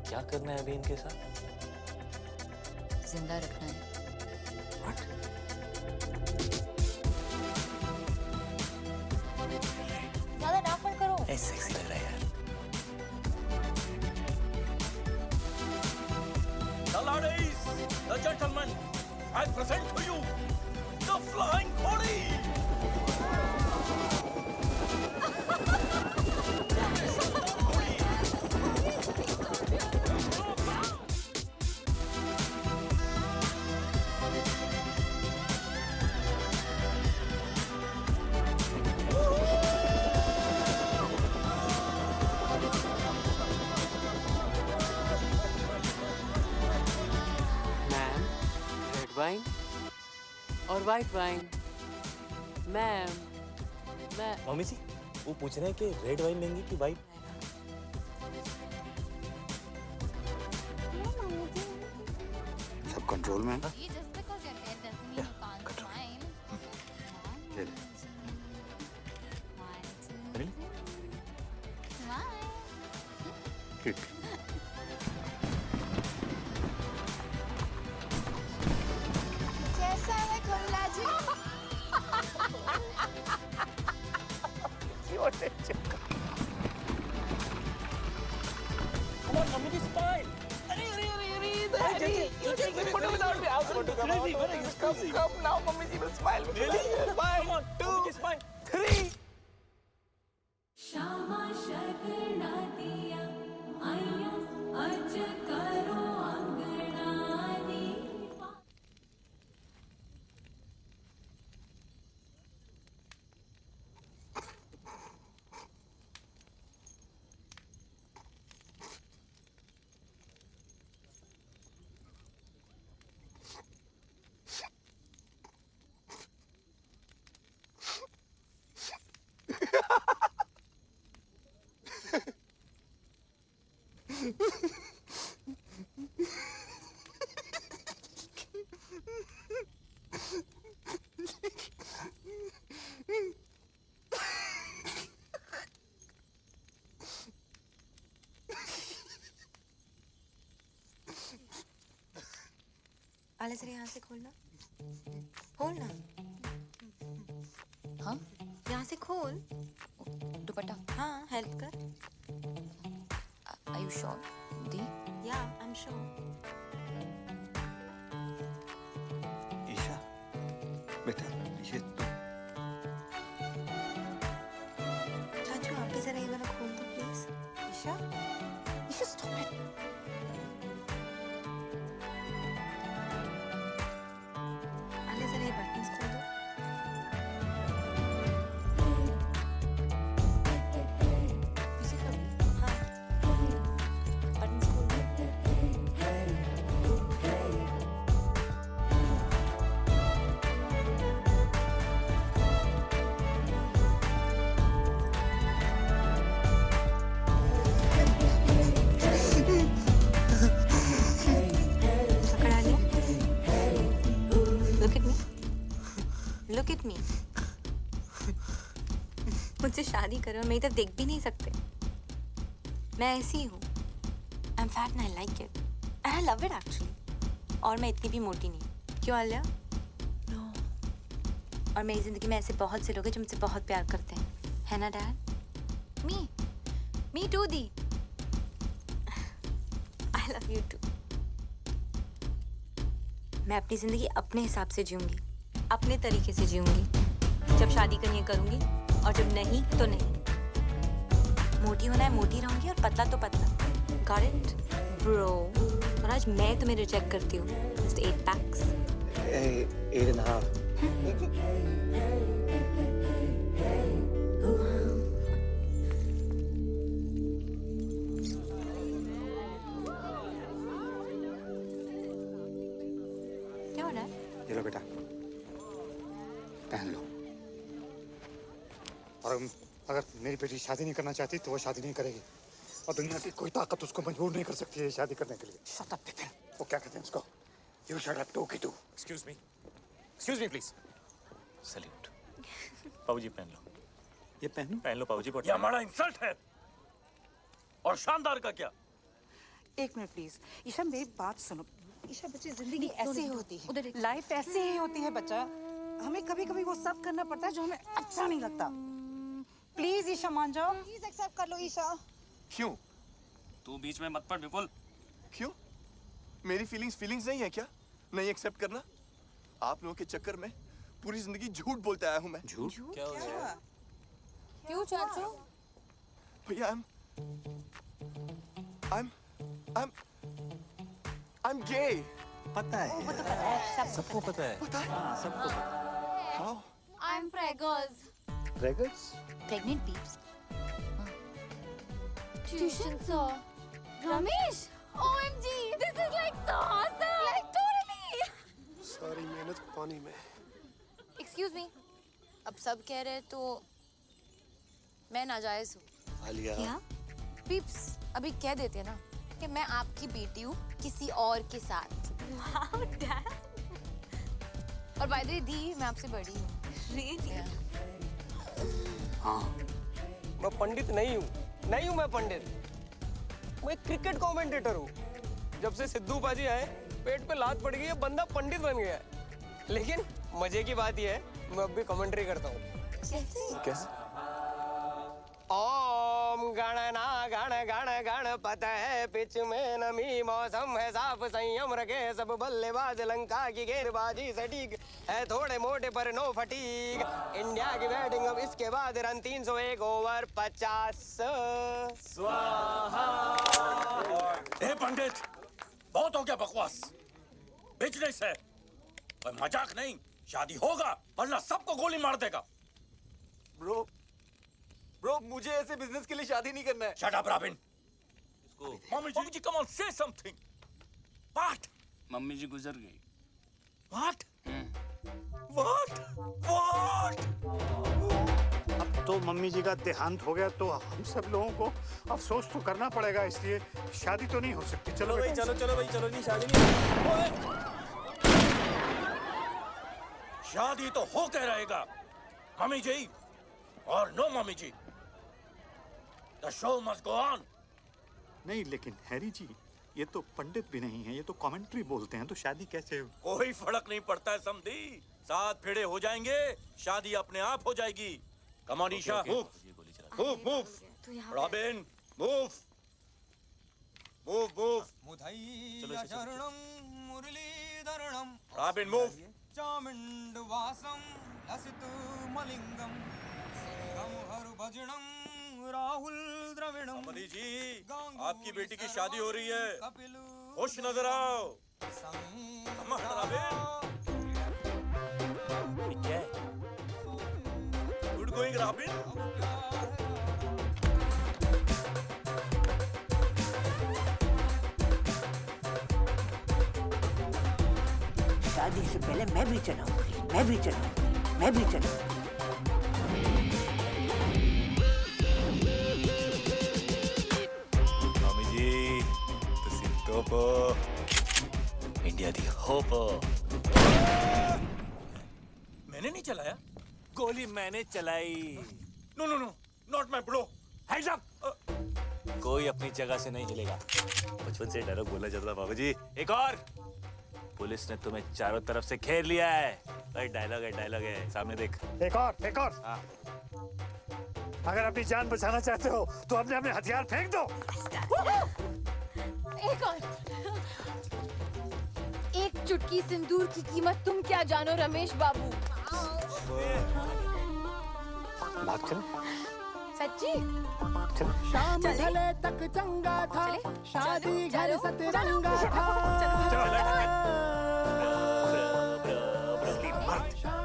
क्या करना है अभी इनके साथ? जिंदा रखना है। ज्यादा नाक मत करो। सेक्सी लग रहा है यार। The ladies, the gentlemen, I present to you the Flying Collie. Wine और वाइट वाइन। मैम, मैं मम्मी जी, वो पूछ रहे हैं कि रेड वाइन लेंगी कि वाइट? सब कंट्रोल में है ना? ले ले। ठीक। कैसा है खुल्ला जी? Come on, mummy, this smile. photo without me. I'll photo. Come now, mummy ji will smile. Really? Come on, 2, 3. Shyama शगना दिया आया अज करो अंगनानी। आले जरा यहाँ से खोलना, खोलना। हाँ? यहाँ से खोल। दुपट्टा। हाँ, हेल्प कर। Are you sure? The? Yeah, I'm sure. Isha, बेटा ये तो चाचू आप भी जरा ये वाला खोल दो please. Isha, Isha stop it. आले जरा ये बटन्स खोल दो। पीछे कर दो। हाँ, बटन्स खोल दो। पकड़ा लिया। Look at me. Look at me. मुझसे शादी करो और मेरी तरफ देख भी नहीं सकते। मैं ऐसी ही हूँ। I'm fat and I like it. And I love it actually. और मैं इतनी भी मोटी नहीं। क्यों आलिया? No. और मेरी जिंदगी में ऐसे बहुत से लोग हैं जो मुझसे बहुत प्यार करते हैं। है ना dad? Me too the. I love you too. मैं अपनी जिंदगी अपने हिसाब से जीऊंगी, अपने तरीके से जीऊंगी। जब शादी करनी है करूंगी और जब नहीं तो नहीं। मोटी होना है मोटी रहूंगी और पतला तो पतला। Got it, bro? और आज मैं तुम्हें रिजेक्ट करती हूँ। Just 8 packs. 8.5. क्या हो रहा है? ये लो बेटा, पहन लो। और अगर मेरी बेटी शादी नहीं करना चाहती तो वो शादी नहीं करेगी। और दुनिया की कोई ताकत उसको मजबूर नहीं कर सकती है शादी करने के लिए। Shut up, Bipin. वो क्या कहते हैं इसको? You shut up, टोकी तू। Excuse me please. Salute. पाऊजी पहन लो। ये पहन लो पाऊजी। ये हमारा इंसल्ट है। और शानदार का क्या? एक मिनट प्लीज। ईशा मेरी बात सुनो। ईशा बच्ची जिंदगी ऐसे ही होती है, लाइफ ऐसे ही होती है बच्चा। हमें कभी कभी वो सब करना पड़ता है जो हमें अच्छा नहीं लगता। प्लीज ईशा मान जाओ। प्लीज एक्सेप्ट कर लो ईशा। क्यों? तू बीच में मत पड़ विपुल। क्यों? मेरी फीलिंग्स नहीं है क्या? नहीं एक्सेप्ट करना? आप लोगों के चक्कर में पूरी जिंदगी झूठ बोलते आया हूँ मैं। झूठ? क्या हो गया? क्यों चाचू? भैया I'm gay. पता है। वो तो पता है। सबको पता है। पता है? सबको पता How? I'm preggers. Preggers? Pregnant peeps. Tuition sir. Ramesh. OMG. This is like so awesome. Like totally. सारी मेहनत पानी में। Excuse me. अब सब कह रहे तो मैं नाजायज हूँ। आलिया। क्या? पीप्स अभी कह देते ना कि मैं आपकी बेटी हूँ किसी और के साथ। Wow, Dad. और बाय द वे दी मैं आपसे बड़ी हूँ। Really? हाँ। मैं पंडित नहीं हूँ मैं पंडित। मैं एक क्रिकेट कमेंटेटर हूँ। जब से सिद्धू पाजी आए पेट पे लात पड़ गई है, बंदा पंडित बन गया है। लेकिन मजे की बात यह है मैं अब भी कमेंट्री करता हूँ। कैसे? ओम गणना गण गण गणपत है पिच में नमी मौसम है साफ संयम रखे सब बल्लेबाज लंका की गेंदबाजी सटीक है थोड़े मोटे पर नो फटीक इंडिया की बैटिंग अब इसके बाद रन 301 ओवर 50 स्वाहा। ए पंडित बहुत हो गया बकवास। बिजनेस है और मजाक नहीं। शादी होगा वरना सबको गोली मार देगा। ब्रो मुझे ऐसे बिजनेस के लिए शादी नहीं करना है। Shut up, Robin. Mummy ji, come on, say something. What? Mummy ji गुजर गई। What? What? अब तो मम्मी जी का देहांत हो गया तो हम सब लोगों को अफसोस तो करना पड़ेगा, इसलिए शादी तो नहीं हो सकती। चलो भाई चलो नहीं शादी नहीं। शादी तो हो के रहेगा मम्मी जी और नो मम्मी जी। The show must go on. नहीं लेकिन हैरी जी ये तो पंडित भी नहीं है, ये तो कमेंट्री बोलते हैं, तो शादी कैसे? कोई फर्क नहीं पड़ता है समधी। 7 फेरे हो जाएंगे शादी अपने आप हो जाएगी। Come on Isha, move. Robin, move. Robin, move. चामुंडवासम Lasith मलिंगम हरु भजनम राहुल द्रविणम। मनी जी आपकी बेटी की शादी हो रही है, खुश नजर आओ। क्या है? Good going robin. शादी से पहले मैं भी चलाऊंगी। मम्मी जी तुसी तोपो इंडिया दी होपो। मैंने नहीं चलाया। गोली मैंने चलाई। No not my bro. Hands up. कोई अपनी जगह से नहीं हिलेगा। बचपन से डायलॉग बोला जाता था बाबू जी। एक और पुलिस ने तुम्हें चारों तरफ से घेर लिया है। डायलॉग है सामने देख। एक और। हाँ। अगर अपनी जान बचाना चाहते हो तो अपने हथियार फेंक दो। एक और। एक चुटकी सिंदूर की कीमत तुम क्या जानो रमेश बाबू। बात करें? सच्ची? शाम ढले तक चंगा था, शादी घर सतरंगा था।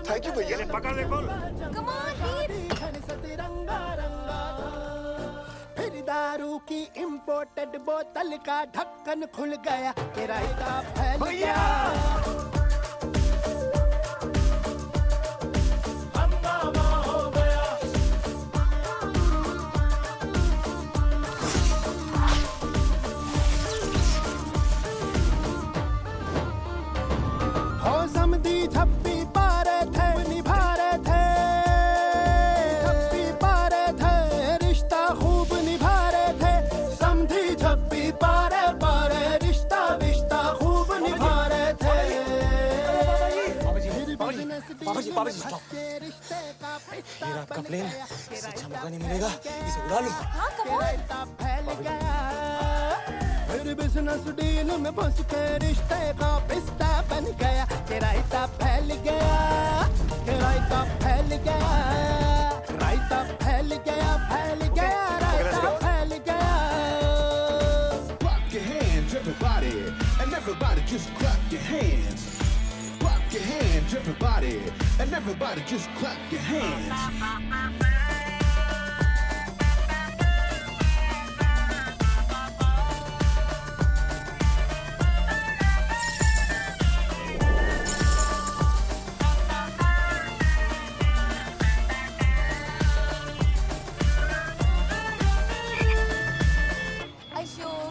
थैंक यू भैया ने पकड़ ले बोल। Come on, Pete. घर सतरंगा रंगा था। फिर दारू की इंपोर्टेड बोतल का ढक्कन खुल गया, किराया फैल गया। बाबा जी स्टॉप। ये आपका प्लेन, इससे अच्छा मौका नहीं मिलेगा, इसे उड़ा लो। हाँ कम फिर बिजनेस डील में फंस के रिश्ते का पिस्ता बन गया, कि रायता फैल गया, कि रायता फैल गया, रायता फैल गया, फैल गया, रायता फैल गया। Clap your hands, everybody, and everybody just clap your hands. Clap your hands, everybody, and everybody just clap your hands.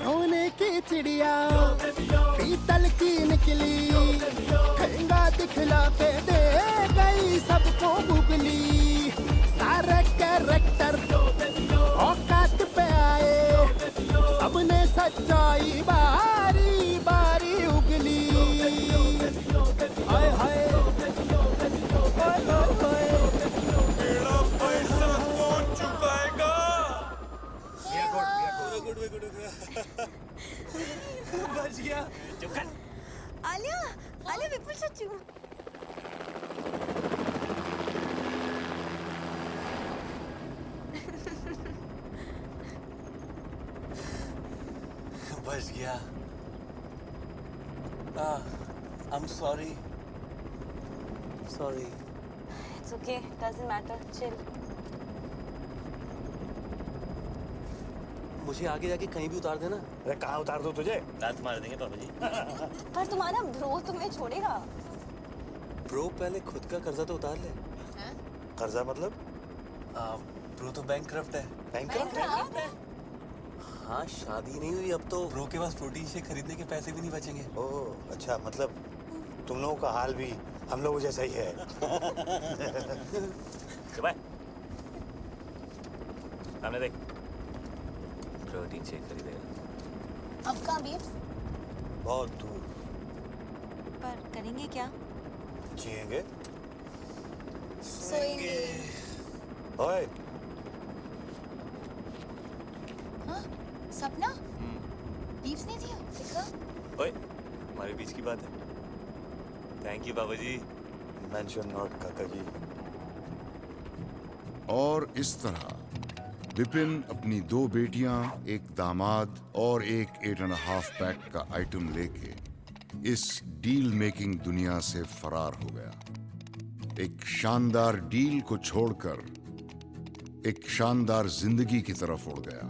सोने की चिड़िया पीतल की निकली, खंगा दिखला के दे गई सबको गुगली। सारे कैरेक्टर औकात पे आए, सबने सच्चाई बारी बारी उगली। हाय हाय बच गया। आलिया, आलिया विपुल चाचू। बच गया। I'm sorry. Sorry. It's okay, doesn't matter, chill. मुझे आगे जाके कहीं भी उतार देना। अरे कहाँ उतार दो तुझे? दांत मार देंगे पापा जी। पर तुम्हारा ब्रो तुम्हें छोड़ेगा। ब्रो पहले खुद का कर्जा तो उतार ले। कर्जा मतलब? ब्रो तो बैंकक्रप्ट है। बैंकक्रप्ट है? हाँ, शादी नहीं हुई अब तो ब्रो के पास प्रोटीन शेक खरीदने के पैसे भी नहीं बचेंगे। ओह अच्छा, मतलब तुम लोगों का हाल भी हम लोगों जैसा ही है। सामने देख, प्रोटीन शेक खरीदेगा। अब कहाँ भी? बहुत दूर। पर करेंगे क्या? जिएंगे, सोएंगे। ओए हाँ, सपना? लीव्स नहीं दिया, देखा? ओए, हमारे बीच की बात है। थैंक यू बाबा जी। मेंशन नॉट काका जी। और इस तरह विपिन अपनी 2 बेटियां, एक दामाद और एक 8.5 पैक का आइटम लेके इस डील मेकिंग दुनिया से फरार हो गया। एक शानदार डील को छोड़कर एक शानदार जिंदगी की तरफ उड़ गया।